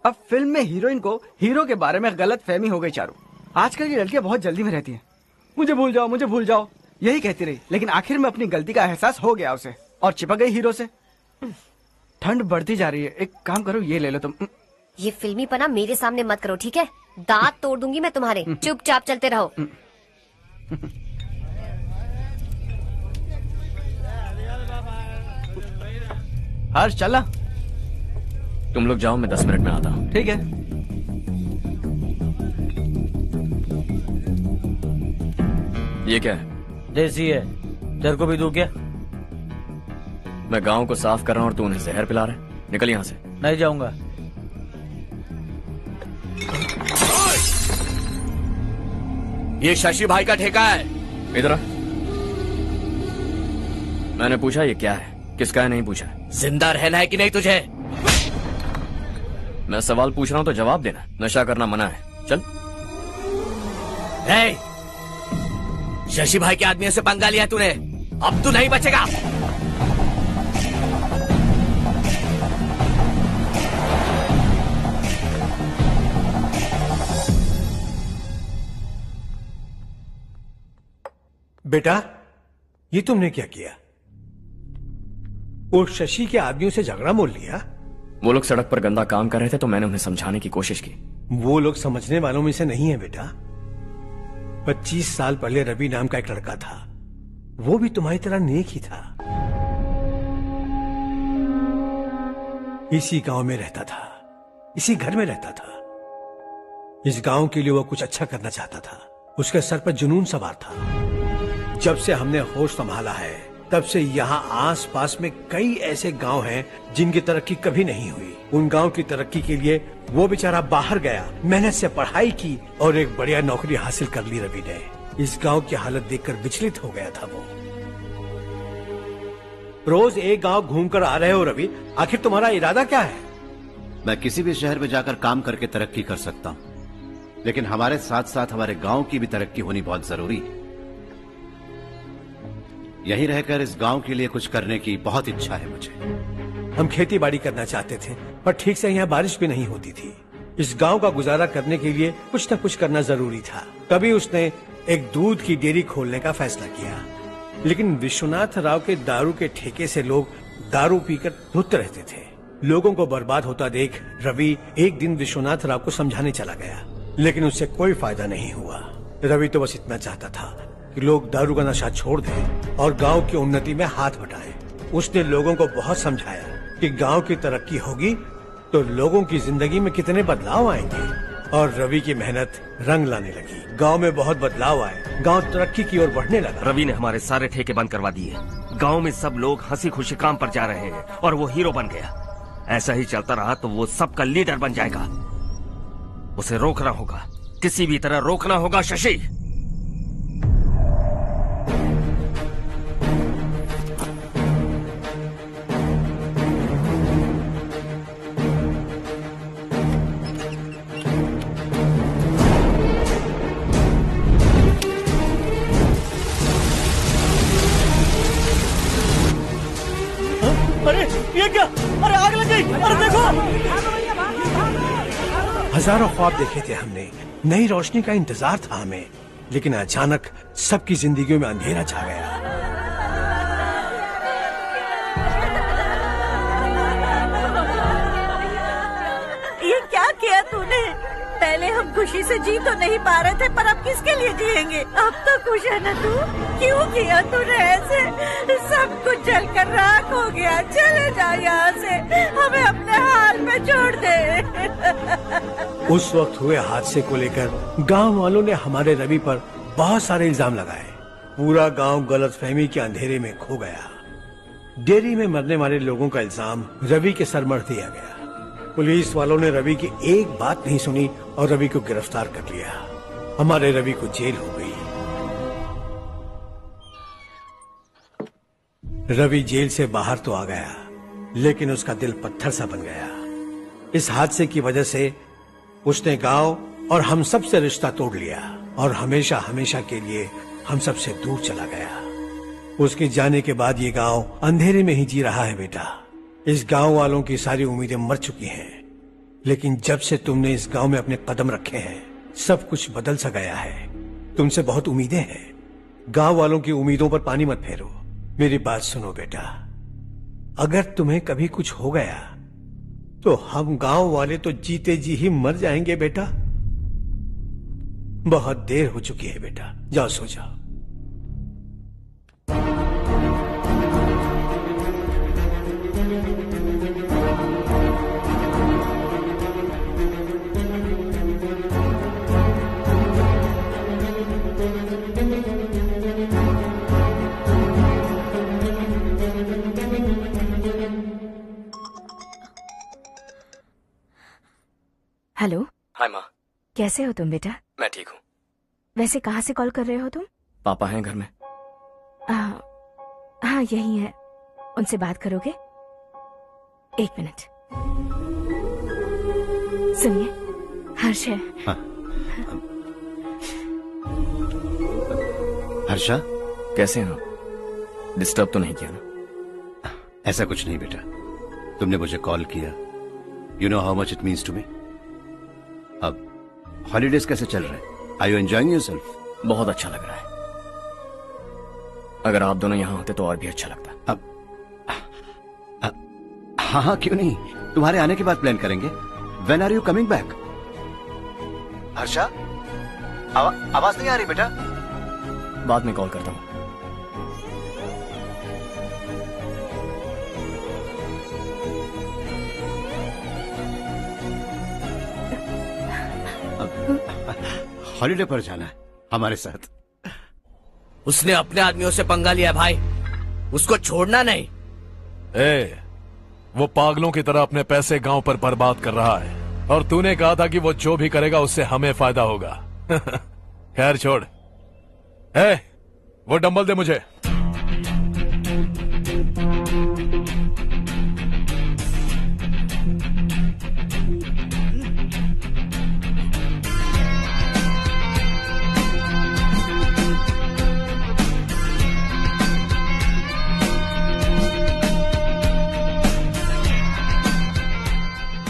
अब फिल्म में हीरोइन को हीरो के बारे में गलत फहमी हो गई चारू। आजकल की लड़कियां बहुत जल्दी में रहती हैं। मुझे भूल जाओ, मुझे भूल जाओ, यही कहती रही, लेकिन आखिर में अपनी गलती का एहसास हो गया उसे और चिपक गई हीरो से। ठंड बढ़ती जा रही है, एक काम करो ये ले लो तुम।
ये फिल्मी पना मेरे सामने मत करो, ठीक है? दांत तोड़ दूंगी मैं तुम्हारे। चुपचाप चलते रहो।
हर्ष चला।
तुम लोग जाओ, मैं 10 मिनट में आता हूँ।
ठीक है।
ये क्या है?
देसी है। तेरे को भी दूं क्या?
मैं गांव को साफ कर रहा हूँ और तू उन्हें जहर पिला रहा है। निकल यहाँ से।
नहीं जाऊंगा।
ये शशि भाई का ठेका है। इधर आ। मैंने पूछा ये क्या है, किसका है नहीं पूछा। जिंदा रहना है कि नहीं तुझे? मैं सवाल पूछ रहा हूं तो जवाब देना। नशा करना मना है। चल। शशि भाई के आदमियों से पंगा लिया तूने, अब तू नहीं बचेगा।
बेटा, ये तुमने क्या किया? वो शशि के आदमियों से झगड़ा मोल लिया?
वो लोग सड़क पर गंदा काम कर रहे थे तो मैंने उन्हें समझाने की कोशिश की।
वो लोग समझने वालों में से नहीं है बेटा। 25 साल पहले रवि नाम का एक लड़का था, वो भी तुम्हारी तरह नेक ही था। इसी गांव में रहता था, इसी घर में रहता था। इस गांव के लिए वो कुछ अच्छा करना चाहता था। उसके सर पर जुनून सवार था। जब से हमने होश संभाला है तब से यहाँ आस पास में कई ऐसे गांव हैं जिनकी तरक्की कभी नहीं हुई। उन गांव की तरक्की के लिए वो बेचारा बाहर गया, मेहनत से पढ़ाई की और एक बढ़िया नौकरी हासिल कर ली रवि ने। इस गांव की हालत देखकर विचलित हो गया था वो। रोज एक गांव घूमकर आ रहे हो रवि, आखिर तुम्हारा इरादा क्या है?
मैं किसी भी शहर में जाकर काम करके तरक्की कर सकता हूँ, लेकिन हमारे साथ साथ हमारे गांव की भी तरक्की होनी बहुत जरूरी है। यहीं रहकर इस गांव के लिए कुछ करने की बहुत इच्छा है मुझे।
हम खेती बाड़ी करना चाहते थे, पर ठीक से यहाँ बारिश भी नहीं होती थी। इस गांव का गुजारा करने के लिए कुछ न कुछ करना जरूरी था। तभी उसने एक दूध की डेयरी खोलने का फैसला किया। लेकिन विश्वनाथ राव के दारू के ठेके से लोग दारू पीकर धुत रहते थे। लोगों को बर्बाद होता देख रवि एक दिन विश्वनाथ राव को समझाने चला गया, लेकिन उससे कोई फायदा नहीं हुआ। रवि तो बस इतना चाहता था कि लोग दारू का नशा छोड़ दें और गांव की उन्नति में हाथ बटाएं। उसने लोगों को बहुत समझाया कि गांव की तरक्की होगी तो लोगों की जिंदगी में कितने बदलाव आएंगे, और रवि की मेहनत रंग लाने लगी। गांव में बहुत बदलाव आए, गांव तरक्की की ओर बढ़ने लगा।
रवि ने हमारे सारे ठेके बंद करवा दिए। गांव में सब लोग हंसी खुशी काम पर जा रहे हैं और वो हीरो बन गया। ऐसा ही चलता रहा तो वो सबका लीडर बन जाएगा। उसे रोकना होगा, किसी भी तरह रोकना होगा शशि।
अरे ये क्या? अरे आग लग गई! अरे देखो!
हजारों ख्वाब देखे थे हमने, नई रोशनी का इंतजार था हमें, लेकिन अचानक सबकी जिंदगियों में अंधेरा छा गया।
ये क्या किया तूने? पहले हम खुशी से जी तो नहीं पा रहे थे, पर अब किसके लिए जिएंगे? अब तो खुश है ना तू? क्यों किया तूने ऐसे? सब कुछ जलकर राख हो गया। चले जा यहाँ से, हमें अपने हाल में छोड़ दे।
उस वक्त हुए हादसे को लेकर गांव वालों ने हमारे रवि पर बहुत सारे इल्जाम लगाए। पूरा गांव गलतफहमी के अंधेरे में खो गया। डेयरी में मरने वाले लोगों का इल्जाम रवि के सर मढ़ दिया गया। पुलिस वालों ने रवि की एक बात नहीं सुनी और रवि को गिरफ्तार कर लिया। हमारे रवि को जेल हो गई। रवि जेल से बाहर तो आ गया, लेकिन उसका दिल पत्थर सा बन गया। इस हादसे की वजह से उसने गांव और हम सब से रिश्ता तोड़ लिया और हमेशा हमेशा के लिए हम सब से दूर चला गया। उसके जाने के बाद ये गांव अंधेरे में ही जी रहा है बेटा। इस गांव वालों की सारी उम्मीदें मर चुकी हैं, लेकिन जब से तुमने इस गांव में अपने कदम रखे हैं सब कुछ बदल सा गया है। तुमसे बहुत उम्मीदें हैं। गांव वालों की उम्मीदों पर पानी मत फेरो। मेरी बात सुनो बेटा, अगर तुम्हें कभी कुछ हो गया तो हम गांव वाले तो जीते जी ही मर जाएंगे बेटा। बहुत देर हो चुकी है बेटा, जाओ सो जाओ।
हेलो।
हाय माँ।
कैसे हो तुम बेटा?
मैं ठीक हूँ।
वैसे कहाँ से कॉल कर रहे हो तुम?
पापा हैं घर में?
हाँ यही है। उनसे बात करोगे? एक मिनट सुनिए, हर्ष है।
हाँ। हर्षा,
कैसे हैं आप? डिस्टर्ब तो नहीं किया ना?
ऐसा कुछ नहीं बेटा, तुमने मुझे कॉल किया। You know how much it means to me. अब हॉलीडेज कैसे चल रहे हैं? Are you enjoying yourself?
बहुत अच्छा लग रहा है। अगर आप दोनों यहाँ होते तो और भी अच्छा लगता।
अब हाँ हाँ क्यों नहीं, तुम्हारे आने के बाद प्लान करेंगे। When are you coming back? Harsha, आवाज नहीं आ रही बेटा।
बाद में कॉल करता हूँ।
हॉलीडे पर जाना है हमारे साथ।
उसने अपने आदमियों से पंगा लिया भाई, उसको छोड़ना नहीं।
वो पागलों की तरह अपने पैसे गांव पर बर्बाद कर रहा है और तूने कहा था कि वो जो भी करेगा उससे हमें फायदा होगा। खैर छोड़। वो डंबल दे मुझे।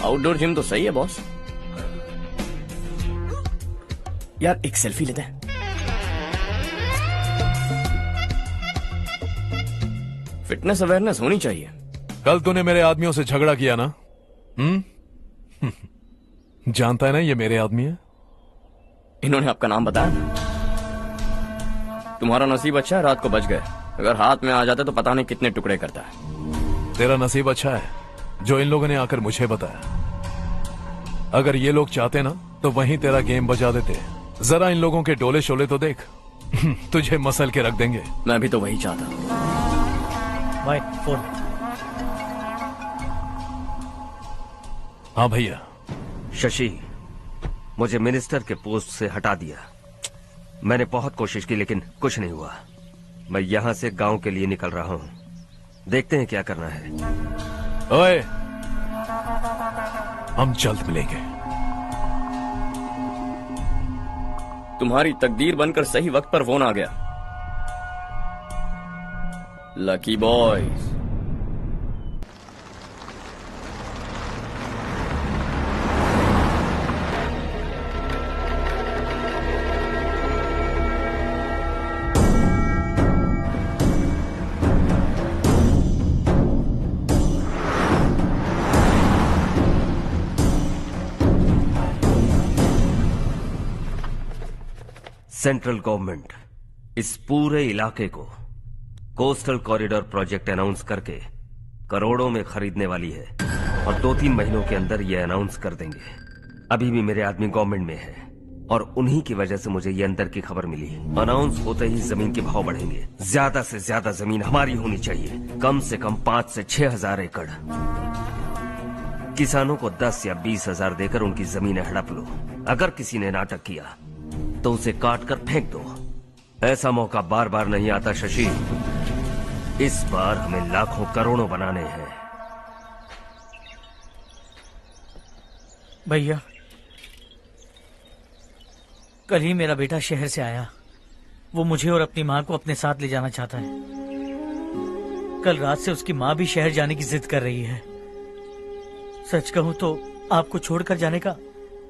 आउटडोर जिम तो सही है बॉस। यार एक सेल्फी लेते हैं। फिटनेस अवेयरनेस होनी चाहिए।
कल तूने मेरे आदमियों से झगड़ा किया ना? जानता है ना ये मेरे आदमी है।
इन्होंने आपका नाम बताया? तुम्हारा नसीब अच्छा है रात को बच गए, अगर हाथ में आ जाते तो पता नहीं कितने टुकड़े करता है।
तेरा नसीब अच्छा है जो इन लोगों ने आकर मुझे बताया। अगर ये लोग चाहते ना तो वहीं तेरा गेम बजा देते। जरा इन लोगों के डोले शोले तो देख। तुझे मसल के रख देंगे।
मैं भी तो वही चाहता हूं।
भाई फोन।
हाँ भैया।
शशि, मुझे मिनिस्टर के पोस्ट से हटा दिया। मैंने बहुत कोशिश की लेकिन कुछ नहीं हुआ। मैं यहां से गांव के लिए निकल रहा हूं। देखते हैं क्या करना है।
ओए, हम जल्द मिलेंगे।
तुम्हारी तकदीर बनकर सही वक्त पर फोन आ गया। Lucky boys.
सेंट्रल गवर्नमेंट इस पूरे इलाके को कोस्टल कॉरिडोर प्रोजेक्ट अनाउंस करके करोड़ों में खरीदने वाली है और 2-3 महीनों के अंदर ये अनाउंस कर देंगे। अभी भी मेरे आदमी गवर्नमेंट में है और उन्हीं की वजह से मुझे ये अंदर की खबर मिली। अनाउंस होते ही जमीन के भाव बढ़ेंगे। ज्यादा से ज्यादा जमीन हमारी होनी चाहिए, कम से कम 5 से 6 हजार एकड़। किसानों को 10 या 20 हजार देकर उनकी जमीनें हड़प लो। अगर किसी ने नाटक किया तो उसे काट कर फेंक दो। ऐसा मौका बार बार नहीं आता शशि। इस बार हमें लाखों करोड़ों बनाने हैं।
भैया, कल ही मेरा बेटा शहर से आया। वो मुझे और अपनी माँ को अपने साथ ले जाना चाहता है। कल रात से उसकी माँ भी शहर जाने की जिद कर रही है। सच कहूँ तो आपको छोड़कर जाने का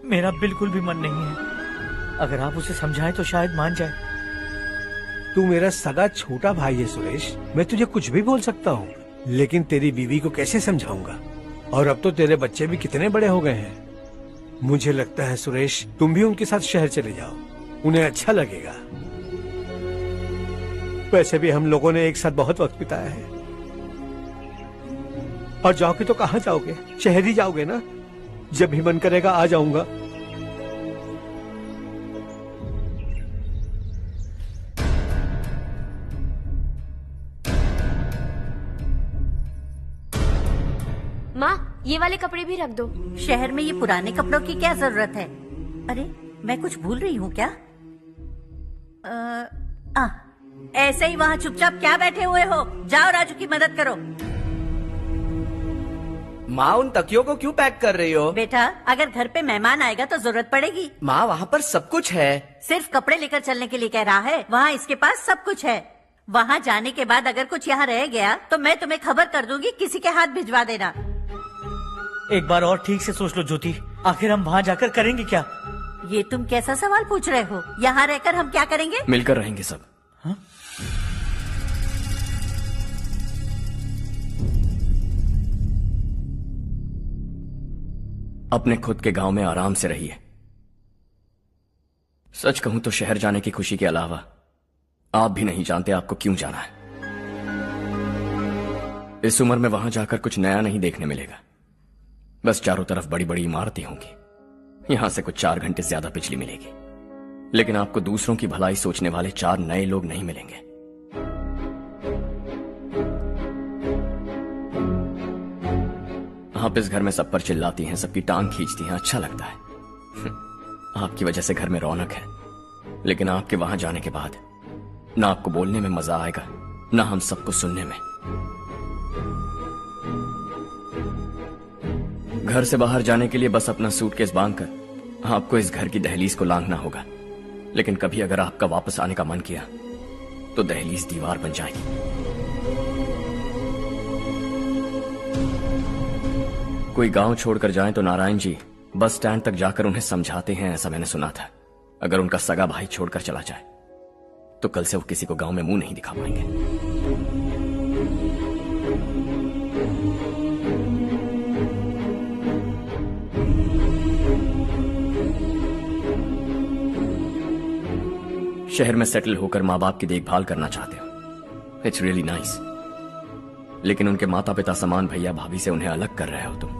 मेरा बिल्कुल भी मन नहीं है। अगर आप उसे समझाएं तो शायद मान जाए।
तू मेरा सगा छोटा भाई है सुरेश, मैं तुझे कुछ भी बोल सकता हूँ, लेकिन तेरी बीवी को कैसे समझाऊंगा? और अब तो तेरे बच्चे भी कितने बड़े हो गए हैं। मुझे लगता है सुरेश, तुम भी उनके साथ शहर चले जाओ, उन्हें अच्छा लगेगा। वैसे भी हम लोगों ने एक साथ बहुत वक्त बिताया है। और जाओगे तो कहाँ जाओगे? शहर ही जाओगे ना? जब भी मन करेगा आ जाऊंगा।
माँ, ये वाले कपड़े भी रख दो।
शहर में ये पुराने कपड़ों की क्या जरूरत है? अरे, मैं कुछ भूल रही हूँ क्या? ऐसे ही वहाँ चुपचाप क्या बैठे हुए हो? जाओ राजू की मदद करो।
माँ, उन तकियों को क्यों पैक कर रही हो?
बेटा, अगर घर पे मेहमान आएगा तो जरूरत पड़ेगी।
माँ, वहाँ पर सब कुछ है।
सिर्फ कपड़े लेकर चलने के लिए कह रहा है? वहाँ इसके पास सब कुछ है। वहाँ जाने के बाद अगर कुछ यहाँ रह गया तो मैं तुम्हें खबर कर दूंगी, किसी के हाथ भिजवा देना।
एक बार और ठीक से सोच लो ज्योति, आखिर हम वहाँ जाकर करेंगे क्या?
ये तुम कैसा सवाल पूछ रहे हो? यहाँ रहकर हम क्या करेंगे?
मिलकर रहेंगे सब।
हाँ?
अपने खुद के गांव में आराम से रहिए। सच कहूं तो शहर जाने की खुशी के अलावा आप भी नहीं जानते आपको क्यों जाना है। इस उम्र में वहां जाकर कुछ नया नहीं देखने मिलेगा। बस चारों तरफ बड़ी बड़ी इमारतें होंगी। यहां से कुछ 4 घंटे ज्यादा बिजली मिलेगी, लेकिन आपको दूसरों की भलाई सोचने वाले 4 नए लोग नहीं मिलेंगे। आप इस घर में सब पर चिल्लाती हैं, सबकी टांग खींचती हैं, अच्छा लगता है। आपकी वजह से घर में रौनक है, लेकिन आपके वहां जाने के बाद ना आपको बोलने में मजा आएगा, ना हम सबको सुनने में। घर से बाहर जाने के लिए बस अपना सूटकेस बांधकर आपको इस घर की दहलीज को लांघना होगा, लेकिन कभी अगर आपका वापस आने का मन किया तो दहलीज दीवार बन जाएगी। कोई गांव छोड़कर जाएं तो नारायण जी बस स्टैंड तक जाकर उन्हें समझाते हैं, ऐसा मैंने सुना था। अगर उनका सगा भाई छोड़कर चला जाए तो कल से वो किसी को गांव में मुंह नहीं दिखा पाएंगे। शहर में सेटल होकर माँ बाप की देखभाल करना चाहते हो, इट्स रियली नाइस, लेकिन उनके माता पिता समान भैया भाभी से उन्हें अलग कर रहे हो तुम।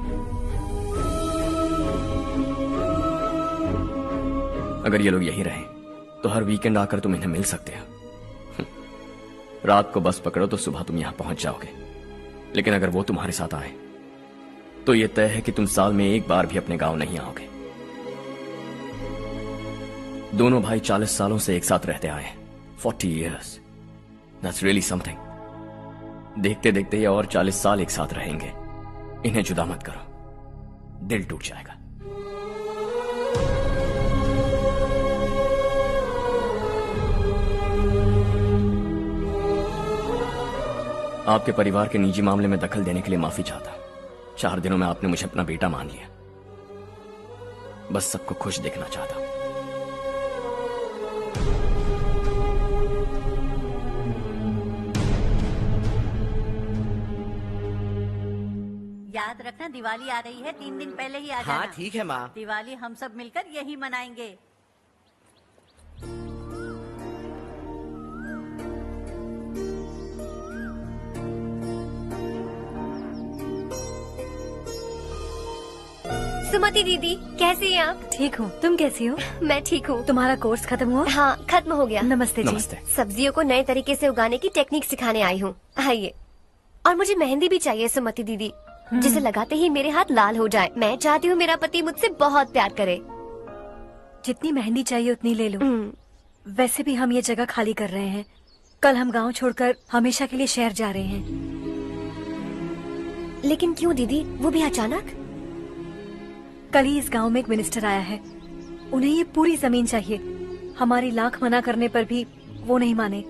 अगर ये लोग यही रहे तो हर वीकेंड आकर तुम इन्हें मिल सकते हो। रात को बस पकड़ो तो सुबह तुम यहां पहुंच जाओगे, लेकिन अगर वो तुम्हारे साथ आए तो ये तय है कि तुम साल में एक बार भी अपने गांव नहीं आओगे। दोनों भाई 40 सालों से एक साथ रहते आए, 40 years, that's really something। देखते देखते ये और 40 साल एक साथ रहेंगे। इन्हें जुदा मत करो, दिल टूट जाएगा। आपके परिवार के निजी मामले में दखल देने के लिए माफी चाहता। 4 दिनों में आपने मुझे अपना बेटा मान लिया। बस सबको खुश देखना चाहता।
याद रखना, दिवाली आ रही है, 3 दिन पहले ही आ जाना।
हाँ ठीक है माँ।
दिवाली हम सब मिलकर यही मनाएंगे।
सुमति दीदी, कैसी हैं आप?
ठीक हूँ, तुम कैसी हो?
मैं ठीक हूँ।
तुम्हारा कोर्स खत्म हुआ?
हाँ, खत्म हो गया।
नमस्ते जी।
नमस्ते।
सब्जियों को नए तरीके से उगाने की टेक्निक सिखाने आई हूँ। आइए। और मुझे मेहंदी भी चाहिए सुमति दीदी, जिसे लगाते ही मेरे हाथ लाल हो जाए। मैं चाहती हूँ मेरा पति मुझसे बहुत प्यार करे।
जितनी मेहंदी चाहिए उतनी ले लो। वैसे भी हम ये जगह खाली कर रहे हैं। कल हम गांव छोड़कर हमेशा के लिए शहर जा रहे हैं।
लेकिन क्यों दीदी, वो भी अचानक?
कल ही इस गांव में एक मिनिस्टर आया है, उन्हें ये पूरी जमीन चाहिए। हमारी लाख मना करने पर भी वो नहीं माने।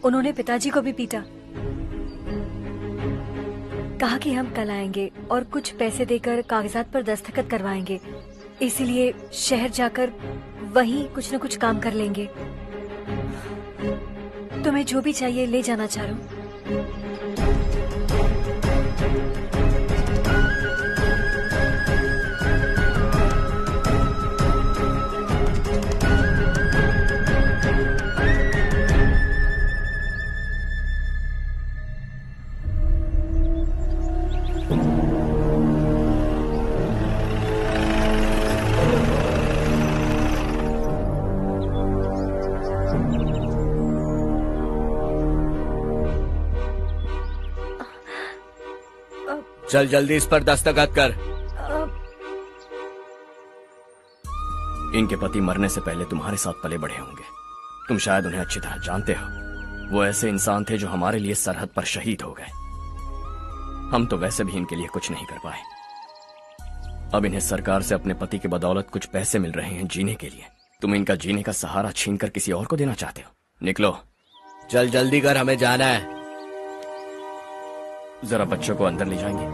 उन्होंने पिताजी को भी पीटा। कहा कि हम कल आएंगे और कुछ पैसे देकर कागजात पर दस्तखत करवाएंगे। इसीलिए शहर जाकर वहीं कुछ न कुछ काम कर लेंगे। तुम्हें जो भी चाहिए ले जाना चारू।
चल जल्दी इस पर दस्तखत कर।
इनके पति मरने से पहले तुम्हारे साथ पले बढ़े होंगे। तुम शायद उन्हें अच्छी तरह जानते हो। वो ऐसे इंसान थे जो हमारे लिए सरहद पर शहीद हो गए। हम तो वैसे भी इनके लिए कुछ नहीं कर पाए। अब इन्हें सरकार से अपने पति की बदौलत कुछ पैसे मिल रहे हैं जीने के लिए। तुम इनका जीने का सहारा छीनकर किसी और को देना चाहते हो। निकलो।
चल जल्दी कर, हमें जाना है।
जरा बच्चों को अंदर ले जाएंगे।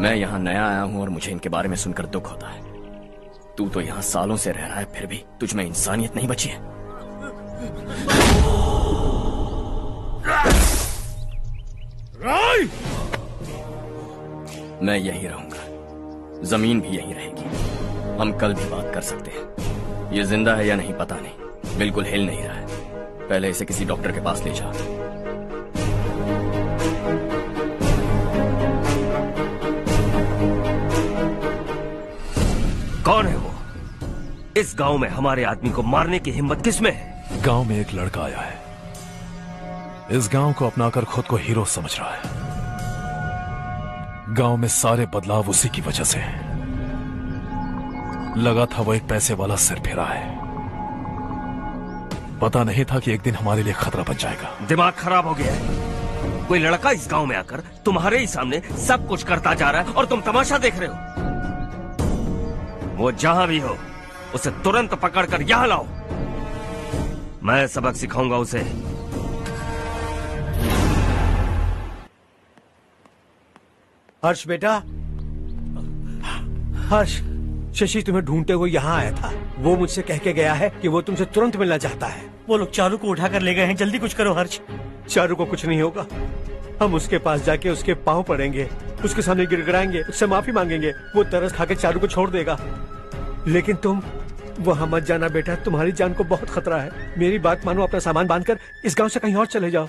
मैं यहाँ नया आया हूँ और मुझे इनके बारे में सुनकर दुख होता है। तू तो यहाँ सालों से रह रहा है, फिर भी तुझ में इंसानियत नहीं बची है। मैं यहीं रहूंगा, जमीन भी यहीं रहेगी। हम कल भी बात कर सकते हैं। ये जिंदा है या नहीं पता नहीं, बिल्कुल हिल नहीं रहा है। पहले इसे किसी डॉक्टर के पास ले जा।
कौन है वो? इस गांव में हमारे आदमी को मारने की हिम्मत किसमें है?
गांव में एक लड़का आया है, इस गांव को अपनाकर खुद को हीरो समझ रहा है। गांव में सारे बदलाव उसी की वजह से हैं। लगा था वो एक पैसे वाला सिरफिरा है, पता नहीं था कि एक दिन हमारे लिए खतरा बन जाएगा।
दिमाग खराब हो गया है। कोई लड़का इस गांव में आकर तुम्हारे ही सामने सब कुछ करता जा रहा है और तुम तमाशा देख रहे हो। वो जहां भी हो उसे तुरंत पकड़कर यहां लाओ। मैं सबक सिखाऊंगा उसे।
हर्ष बेटा, हर्ष, शशि तुम्हें ढूंढते हुए यहाँ आया था। वो मुझसे कह के गया है कि वो तुमसे तुरंत मिलना चाहता है।
वो लोग चारू को उठाकर ले गए हैं, जल्दी कुछ करो हर्ष।
चारू को कुछ नहीं होगा। हम उसके पास जाके उसके पांव पड़ेंगे, उसके सामने गिड़गिड़ाएंगे, उससे माफी मांगेंगे। वो तरस खा के चारू को छोड़ देगा। लेकिन तुम वहां मत जाना बेटा, तुम्हारी जान को बहुत खतरा है। मेरी बात मानो, अपना सामान बांधकर इस गांव से कहीं और चले जाओ।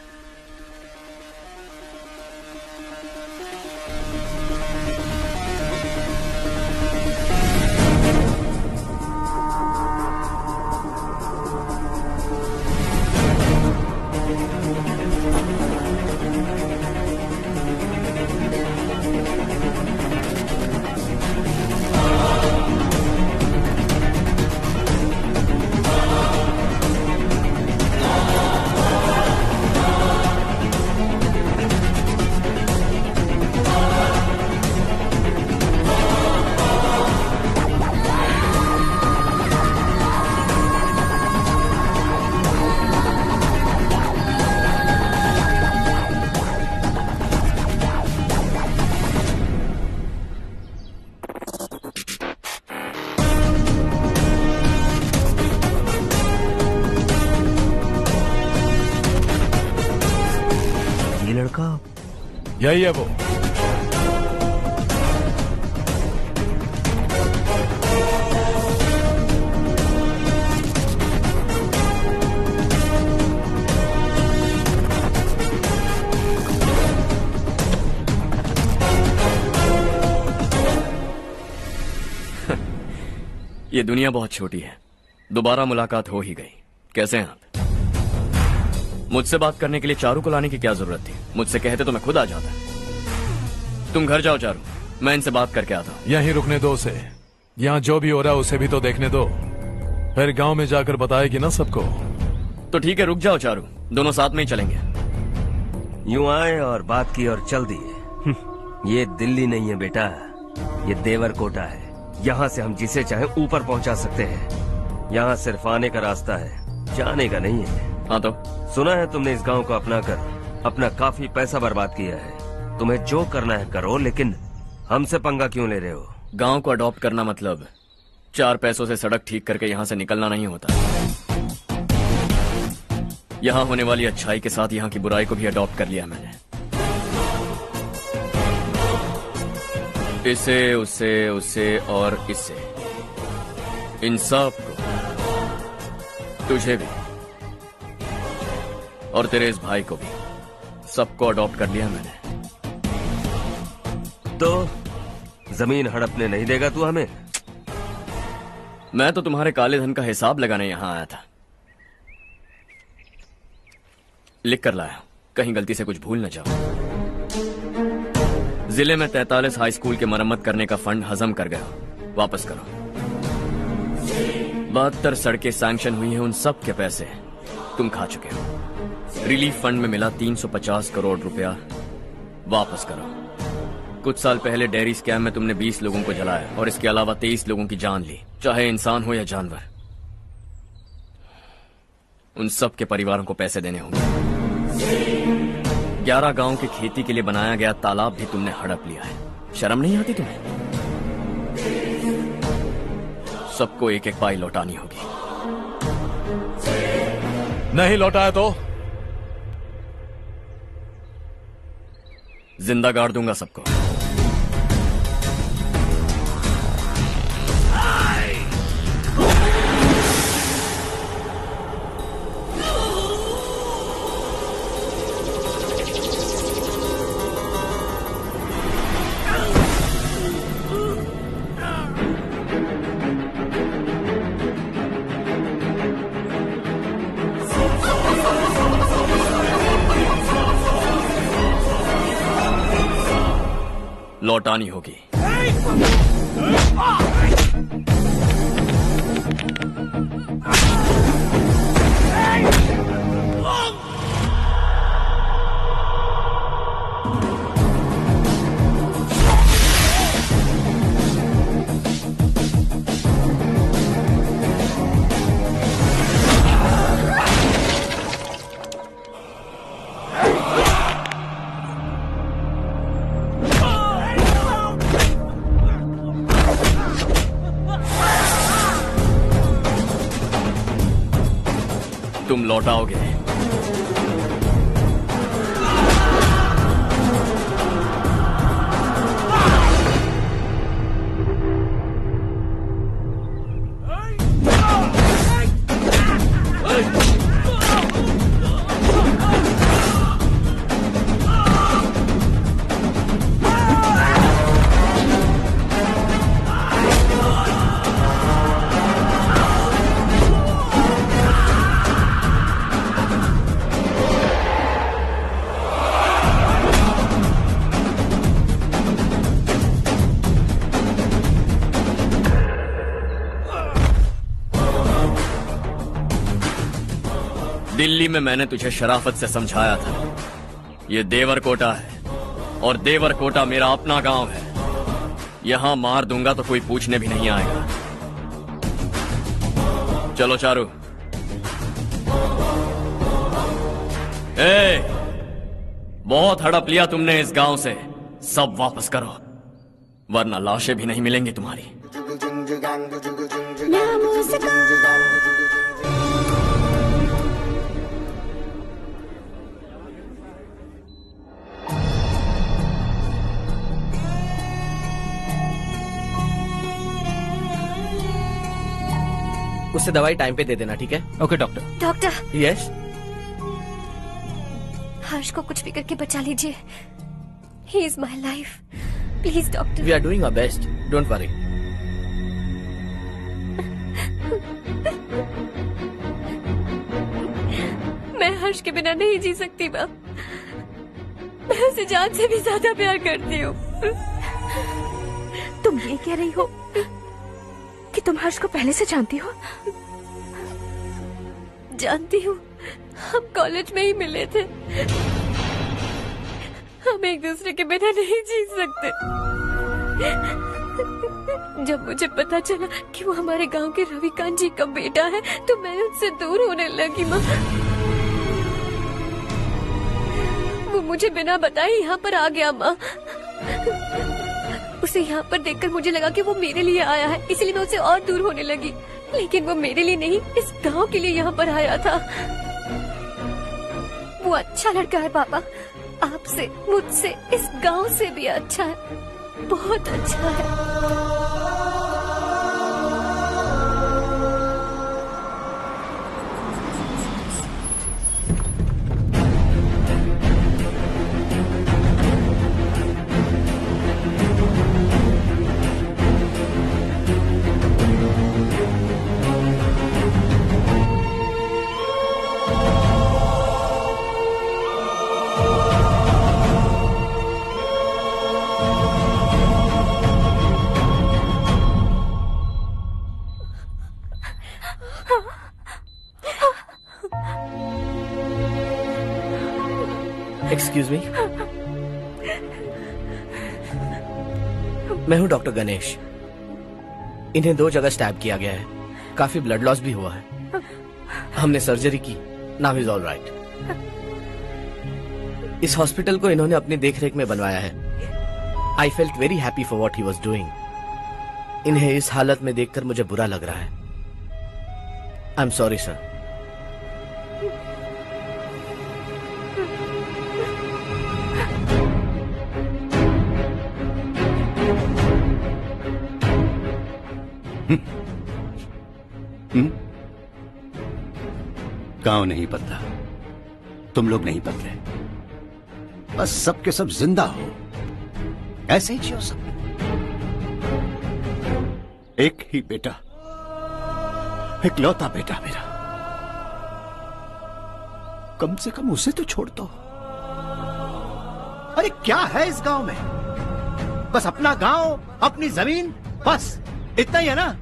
यही है वो।
ये दुनिया बहुत छोटी है। दोबारा मुलाकात हो ही गई। कैसे हैं आप? मुझसे बात करने के लिए चारू को लाने की क्या जरूरत थी? मुझसे कहते तो मैं खुद आ जाता। तुम घर जाओ चारू, मैं इनसे बात करके आता हूँ।
यहीं रुकने दो उसे। यहाँ जो भी हो रहा है उसे भी तो देखने दो, फिर गांव में जाकर बताएगी ना सबको।
तो ठीक है, रुक जाओ चारू, दोनों साथ में ही चलेंगे।
यूं आए और बात की और चल दिए। ये दिल्ली नहीं है बेटा, ये देवरकोटा है। यहाँ से हम जिसे चाहे ऊपर पहुँचा सकते हैं। यहाँ सिर्फ आने का रास्ता है, जाने का नहीं है।
हाँ तो
सुना है तुमने इस गांव को अपना कर अपना काफी पैसा बर्बाद किया है। तुम्हें जो करना है करो, लेकिन हमसे पंगा क्यों ले रहे हो?
गांव को अडॉप्ट करना मतलब 4 पैसों से सड़क ठीक करके यहाँ से निकलना नहीं होता। यहाँ होने वाली अच्छाई के साथ यहाँ की बुराई को भी अडॉप्ट कर लिया मैंने। इसे, उसे, उसे और इससे, इन सब को, तुझे भी और तेरे इस भाई को भी, सबको अडॉप्ट कर लिया मैंने।
तो जमीन हड़पने नहीं देगा तू हमें?
मैं तो तुम्हारे काले धन का हिसाब लगाने यहां आया था। लिख कर लाया, कहीं गलती से कुछ भूल न जाओ। जिले में 43 हाई स्कूल के मरम्मत करने का फंड हजम कर गया, वापस करो। 72 सड़कें सैंक्शन हुई हैं, उन सब के पैसे तुम खा चुके हो। रिलीफ फंड में मिला 350 करोड़ रुपया, वापस करो। कुछ साल पहले डेयरी स्कैम में तुमने 20 लोगों को जलाया और इसके अलावा 23 लोगों की जान ली, चाहे इंसान हो या जानवर। उन सब के परिवारों को पैसे देने होंगे। 11 गांव की खेती के लिए बनाया गया तालाब भी तुमने हड़प लिया है। शर्म नहीं आती तुम्हें? सबको एक एक पाई लौटानी होगी।
नहीं लौटाया तो
जिंदा गाड़ दूंगा सबको। लौटानी होगी। तुम लौटाओगे। दिल्ली में मैंने तुझे शराफत से समझाया था, ये देवरकोटा है और देवरकोटा मेरा अपना गांव है। यहां मार दूंगा तो कोई पूछने भी नहीं आएगा। चलो चारू। बहुत हड़प लिया तुमने इस गांव से, सब वापस करो वरना लाशें भी नहीं मिलेंगी तुम्हारी।
उससे दवाई टाइम पे दे देना, ठीक है? Okay doctor.
Doctor.
Yes.
Harsh को कुछ भी करके बचा लीजिए। He is my life, please doctor.
We are doing our best, don't worry.
मैं हर्ष के बिना नहीं जी सकती मैम। मैं उसे जान से भी ज्यादा प्यार करती हूँ।
तुम ये कह रही हो कि तुम हर्ष को पहले से जानती हो?
जानती हूँ, हम कॉलेज में ही मिले थे।
हम एक दूसरे के बिना नहीं जी सकते। जब मुझे पता चला कि वो हमारे गांव के रविकांत जी का बेटा है तो मैं उनसे दूर होने लगी माँ। वो मुझे बिना बताए यहाँ पर आ गया माँ। उसे यहाँ पर देखकर मुझे लगा कि वो मेरे लिए आया है, इसलिए मैं उससे और दूर होने लगी। लेकिन वो मेरे लिए नहीं, इस गांव के लिए यहाँ पर आया था। वो अच्छा लड़का है पापा, आपसे, मुझसे, इस गांव से भी अच्छा है, बहुत अच्छा है।
एक्सक्यूज मी, मैं हूं डॉक्टर गणेश। इन्हें 2 जगह स्टैब किया गया है, काफी ब्लड लॉस भी हुआ है। हमने सर्जरी की, नाउ इज ऑल राइट। इस हॉस्पिटल को इन्होंने अपनी देखरेख में बनवाया है। I felt very happy for what he was doing. इन्हें इस हालत में देखकर मुझे बुरा लग रहा है। I am sorry sir.
गांव नहीं बदला, तुम लोग नहीं बदले, बस सबके सब जिंदा हो, ऐसे ही जियो सब। एक ही बेटा, इकलौता बेटा मेरा, कम से कम उसे तो छोड़ दो। अरे क्या है इस गांव में? बस अपना गांव, अपनी जमीन, बस इतना ही है ना?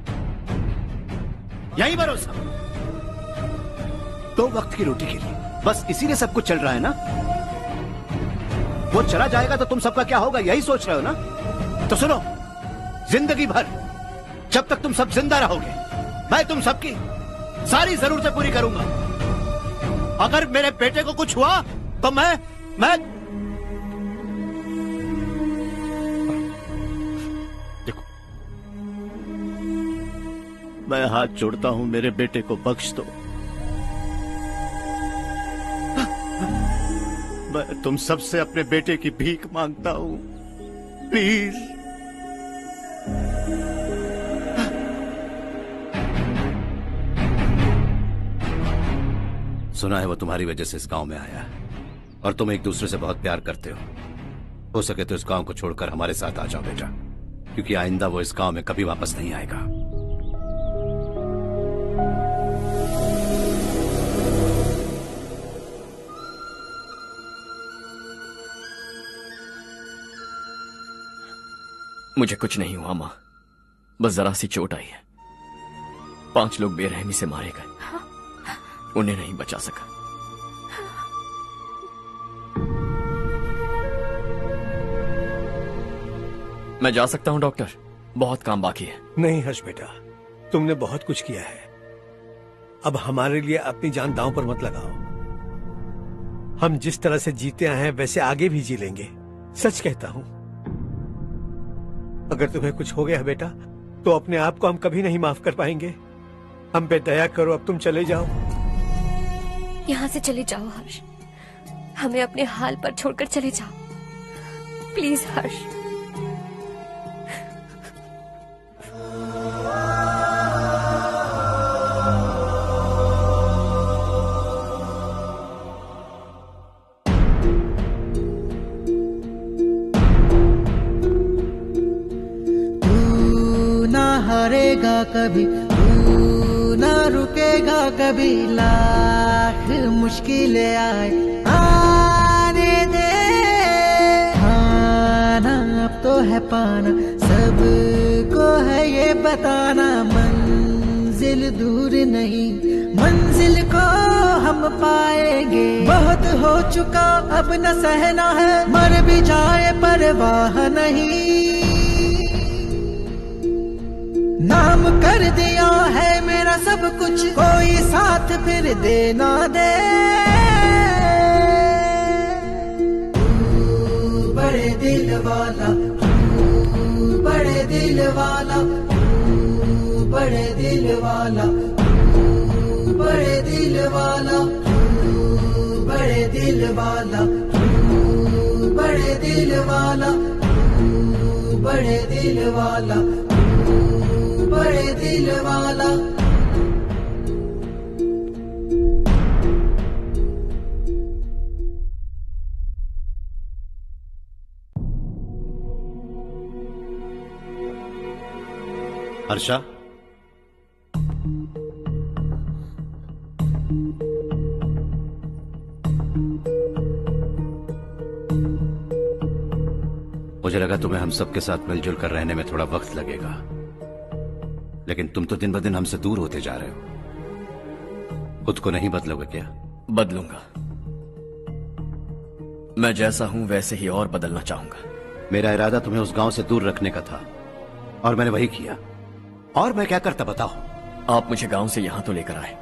यही भरोसा, 2 वक्त की रोटी के लिए, बस इसीलिए सब कुछ चल रहा है ना? वो चला जाएगा तो तुम सबका क्या होगा, यही सोच रहे हो ना? तो सुनो, जिंदगी भर जब तक तुम सब जिंदा रहोगे, मैं तुम सबकी सारी जरूरतें पूरी करूंगा। अगर मेरे बेटे को कुछ हुआ तो मैं देखो, मैं हाथ जोड़ता हूं, मेरे बेटे को बख्श दो। मैं तुम सबसे अपने बेटे की भीख मांगता हूं, प्लीज। सुना है वो तुम्हारी वजह से इस गांव में आया और तुम एक दूसरे से बहुत प्यार करते हो सके तो इस गांव को छोड़कर हमारे साथ आ जाओ बेटा, क्योंकि आइंदा वो इस गांव में कभी वापस नहीं आएगा।
मुझे कुछ नहीं हुआ माँ, बस जरा सी चोट आई है। 5 लोग बेरहमी से मारे गए, उन्हें नहीं बचा सका। मैं जा सकता हूं डॉक्टर, बहुत काम बाकी है।
नहीं हर्ष बेटा, तुमने बहुत कुछ किया है, अब हमारे लिए अपनी जान दांव पर मत लगाओ। हम जिस तरह से जीते आए हैं वैसे आगे भी जी लेंगे, सच कहता हूं। अगर तुम्हें कुछ हो गया बेटा तो अपने आप को हम कभी नहीं माफ कर पाएंगे। हम पे दया करो, अब तुम चले जाओ।
यहाँ से चले जाओ हर्ष, हमें अपने हाल पर छोड़कर चले जाओ, प्लीज हर्ष।
हारेगा कभी, तू ना रुकेगा कभी, लाख मुश्किलें आने दे। खाना अब तो है पाना, सबको है ये बताना, मंजिल दिल दूर नहीं, मंजिल को हम पाएंगे। बहुत हो चुका अब न सहना है, मर भी जाए परवाह नहीं। नाम कर दिया है मेरा सब कुछ, कोई साथ फिर दे ना दे। तू बड़े दिल वाला, तू बड़े दिल वाला, तू बड़े दिल वाला, तू बड़े दिल वाला, तू बड़े दिल वाला, तू बड़े दिल वाला, तू बड़े दिल वाला, बड़े दिल वाला।
हर्षा, मुझे लगा तुम्हें हम सबके साथ मिलजुल कर रहने में थोड़ा वक्त लगेगा, लेकिन तुम तो दिन ब दिन हमसे दूर होते जा रहे हो। खुद को नहीं बदलोगे क्या?
बदलूंगा। मैं जैसा हूं वैसे ही और बदलना चाहूंगा।
मेरा इरादा तुम्हें उस गांव से दूर रखने का था और मैंने वही किया। और मैं क्या करता बताओ?
आप मुझे गांव से यहां तो लेकर आए,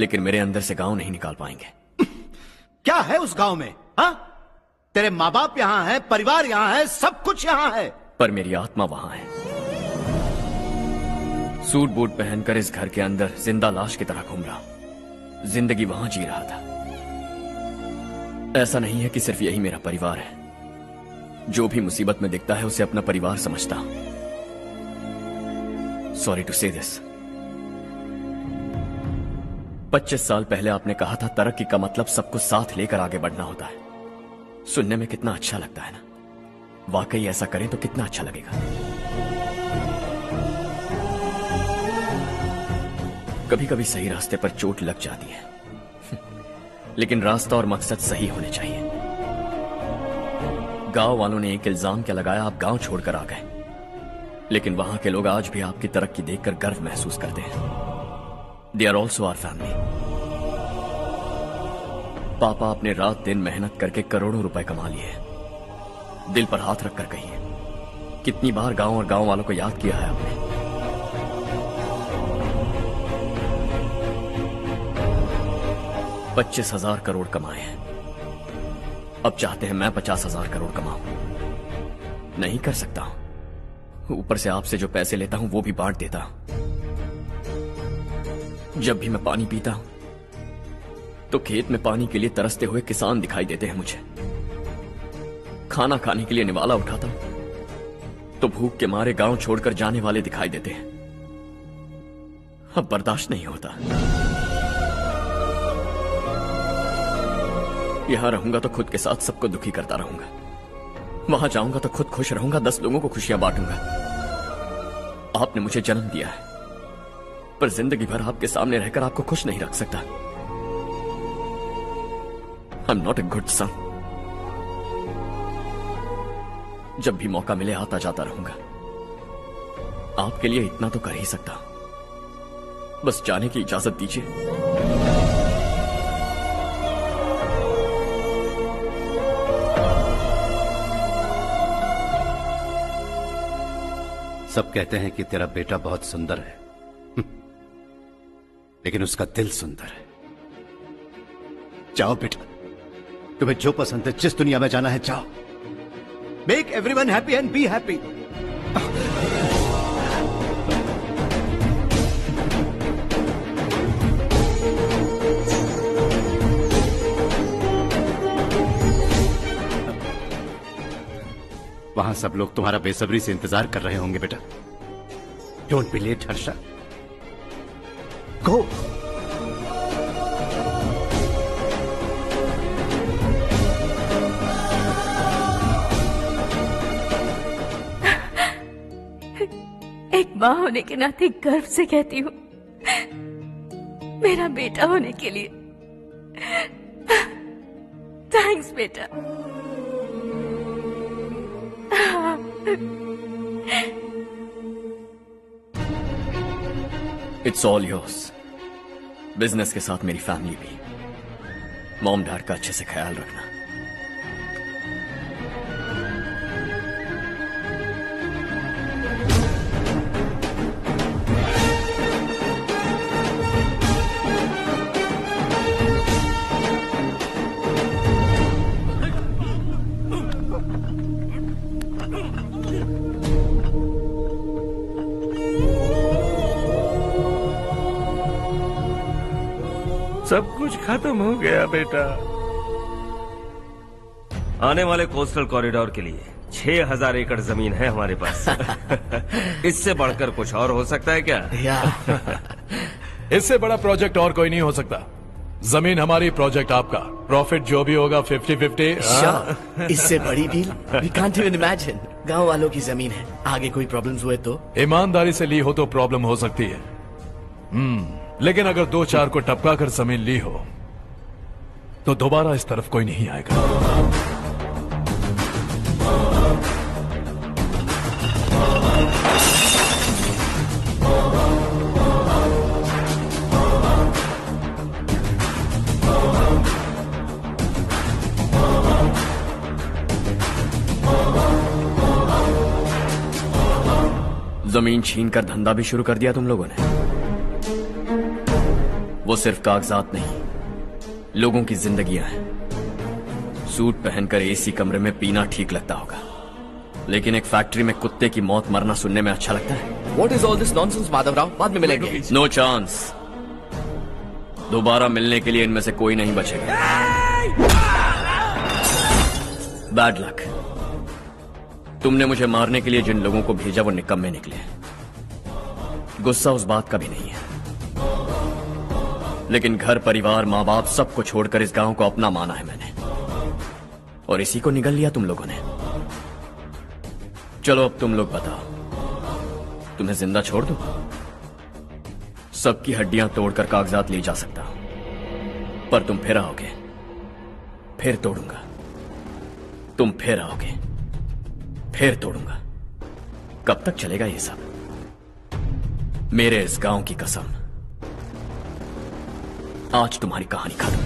लेकिन मेरे अंदर से गांव नहीं निकाल पाएंगे।
क्या है उस गांव में? हाँ, तेरे माँ बाप यहां है, परिवार यहां है, सब कुछ यहां है,
पर मेरी आत्मा वहां है। सूट बूट पहनकर इस घर के अंदर जिंदा लाश की तरह घूम रहा हूं। जिंदगी वहां जी रहा था। ऐसा नहीं है कि सिर्फ यही मेरा परिवार है। जो भी मुसीबत में दिखता है उसे अपना परिवार समझता हूं। सॉरी टू से दिस। 25 साल पहले आपने कहा था तरक्की का मतलब सबको साथ लेकर आगे बढ़ना होता है। सुनने में कितना अच्छा लगता है ना? वाकई ऐसा करें तो कितना अच्छा लगेगा। कभी कभी सही रास्ते पर चोट लग जाती है, लेकिन रास्ता और मकसद सही होने चाहिए। गांव वालों ने एक इल्जाम क्या लगाया, आप गांव छोड़कर आ गए, लेकिन वहां के लोग आज भी आपकी तरक्की देखकर गर्व महसूस करते हैं। They are also our family. पापा आपने रात दिन मेहनत करके करोड़ों रुपए कमा लिए। दिल पर हाथ रखकर कहिए, कितनी बार गांव और गांव वालों को याद किया है आपने? $25,000 करोड़ कमाए हैं। अब चाहते हैं मैं 50,000 करोड़ कमाऊं। नहीं कर सकता हूं। ऊपर से आपसे जो पैसे लेता हूं वो भी बांट देता हूं। जब भी मैं पानी पीता हूं तो खेत में पानी के लिए तरसते हुए किसान दिखाई देते हैं मुझे। खाना खाने के लिए निवाला उठाता हूं तो भूख के मारे गांव छोड़कर जाने वाले दिखाई देते हैं। अब बर्दाश्त नहीं होता। यहां रहूंगा तो खुद के साथ सबको दुखी करता रहूंगा। वहां जाऊंगा तो खुद खुश रहूंगा, 10 लोगों को खुशियां बांटूंगा। आपने मुझे जन्म दिया है, पर जिंदगी भर आपके सामने रहकर आपको खुश नहीं रख सकता। I am not a good son. जब भी मौका मिले आता जाता रहूंगा। आपके लिए इतना तो कर ही सकता हूं। बस जाने की इजाजत दीजिए।
सब कहते हैं कि तेरा बेटा बहुत सुंदर है, लेकिन उसका दिल सुंदर है। जाओ बेटा, तुम्हें जो पसंद है, जिस दुनिया में जाना है जाओ। Make everyone happy and be happy. वहां सब लोग तुम्हारा बेसब्री से इंतजार कर रहे होंगे बेटा। डोंट बी लेट हर्षा, गो।
एक माँ होने के नाते गर्व से कहती हूँ, मेरा बेटा होने के लिए थैंक्स बेटा।
It's all yours. बिजनेस के साथ मेरी फैमिली भी। मॉम डैड का अच्छे से ख्याल रखना।
सब कुछ खत्म हो गया बेटा। आने वाले कोस्टल कॉरिडोर के लिए 6000 एकड़ जमीन है हमारे पास। इससे बढ़कर कुछ और हो सकता है क्या?
इससे बड़ा प्रोजेक्ट और कोई नहीं हो सकता। जमीन हमारी, प्रोजेक्ट आपका। प्रॉफिट जो भी होगा 50-50।
इससे बड़ी deal we can't even imagine. गांव वालों की जमीन है, आगे कोई प्रॉब्लम्स हुए तो?
ईमानदारी से ली हो तो प्रॉब्लम हो सकती है, लेकिन अगर 2-4 को टपका कर जमीन ली हो तो दोबारा इस तरफ कोई नहीं आएगा।
जमीन छीन कर धंधा भी शुरू कर दिया तुम लोगों ने। वो सिर्फ कागजात नहीं, लोगों की जिंदगियां हैं। सूट पहनकर एसी कमरे में पीना ठीक लगता होगा, लेकिन एक फैक्ट्री में कुत्ते की मौत मरना सुनने में अच्छा लगता है।
What is all this nonsense, Madhavrao? बाद में मिलेंगे।
No chance. दोबारा मिलने के लिए इनमें से कोई नहीं बचेगा। Bad luck. तुमने मुझे मारने के लिए जिन लोगों को भेजा वो निकम्मे निकले। गुस्सा उस बात का भी नहीं है, लेकिन घर परिवार माँ बाप सबको छोड़कर इस गांव को अपना माना है मैंने, और इसी को निगल लिया तुम लोगों ने। चलो अब तुम लोग बताओ, तुम्हें जिंदा छोड़ दूं? सबकी हड्डियां तोड़कर कागजात ले जा सकता हूं, पर तुम फिर आओगे, फिर तोड़ूंगा। तुम फिर आओगे, फिर तोड़ूंगा। कब तक चलेगा ये सब? मेरे इस गांव की कसम, आज तुम्हारी कहानी खत्म।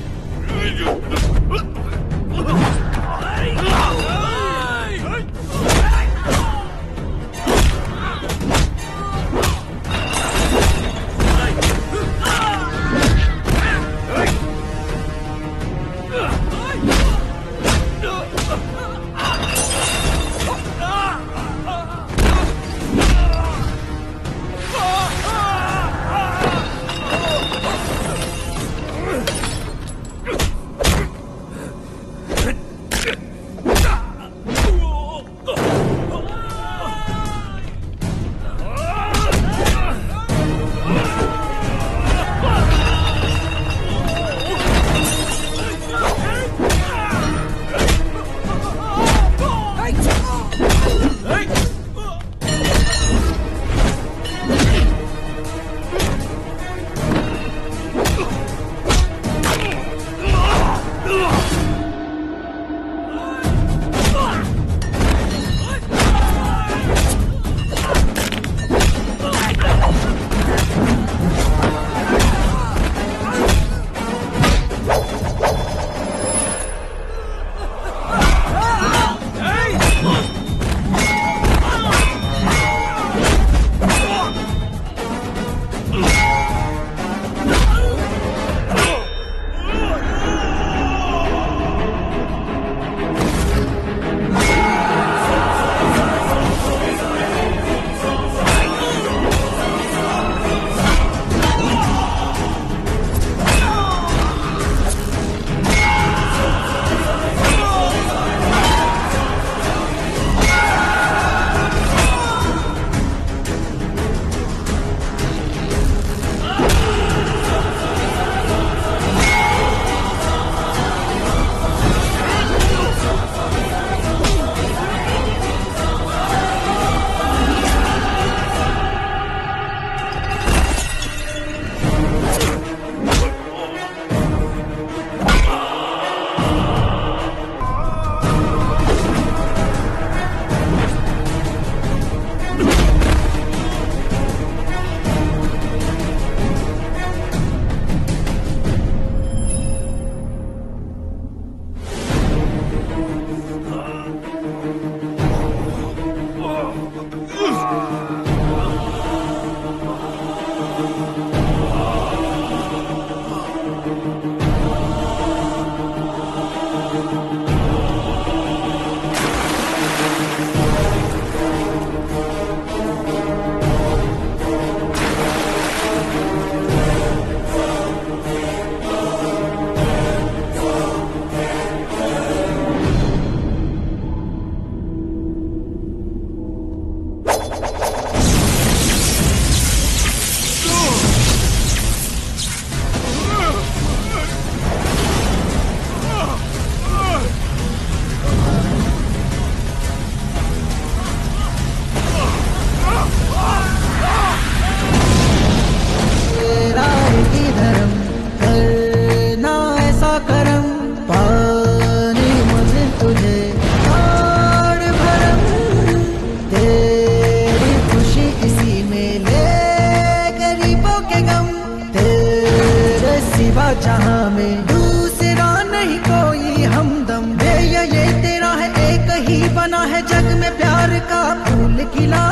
जहां में दूसरा नहीं कोई हमदम। ये तेरा है, एक ही बना है जग में प्यार का फूल खिला।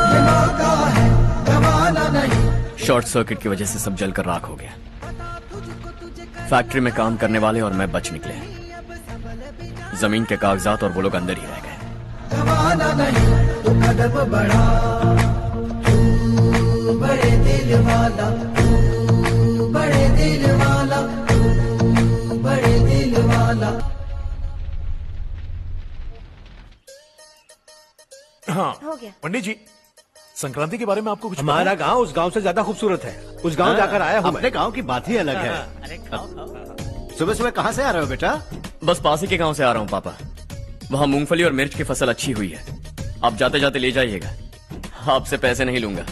ये मौका है गवाना नहीं।
शॉर्ट सर्किट की वजह से सब जलकर राख हो गया। फैक्ट्री में काम करने वाले और मैं बच निकले। जमीन के कागजात और वो लोग अंदर ही रह गए।
गवाना नहीं तू कदम बढ़ा, तू बड़े दिल वाला, तू बड़े दिल वाला, तू बड़े दिल वाला।
हाँ
हो गया।
पंडित जी, संक्रांति के बारे में आपको कुछ
हमारा गांव उस गांव से ज्यादा खूबसूरत है। उस गांव जाकर आया हूँ।
अपने गांव की बात ही अलग है। सुबह सुबह कहाँ से आ रहे हो बेटा?
बस पास ही के गांव से आ रहा हूँ पापा। वहाँ मूंगफली और मिर्च की फसल अच्छी हुई है। आप जाते जाते ले जाइएगा। आपसे पैसे नहीं लूंगा।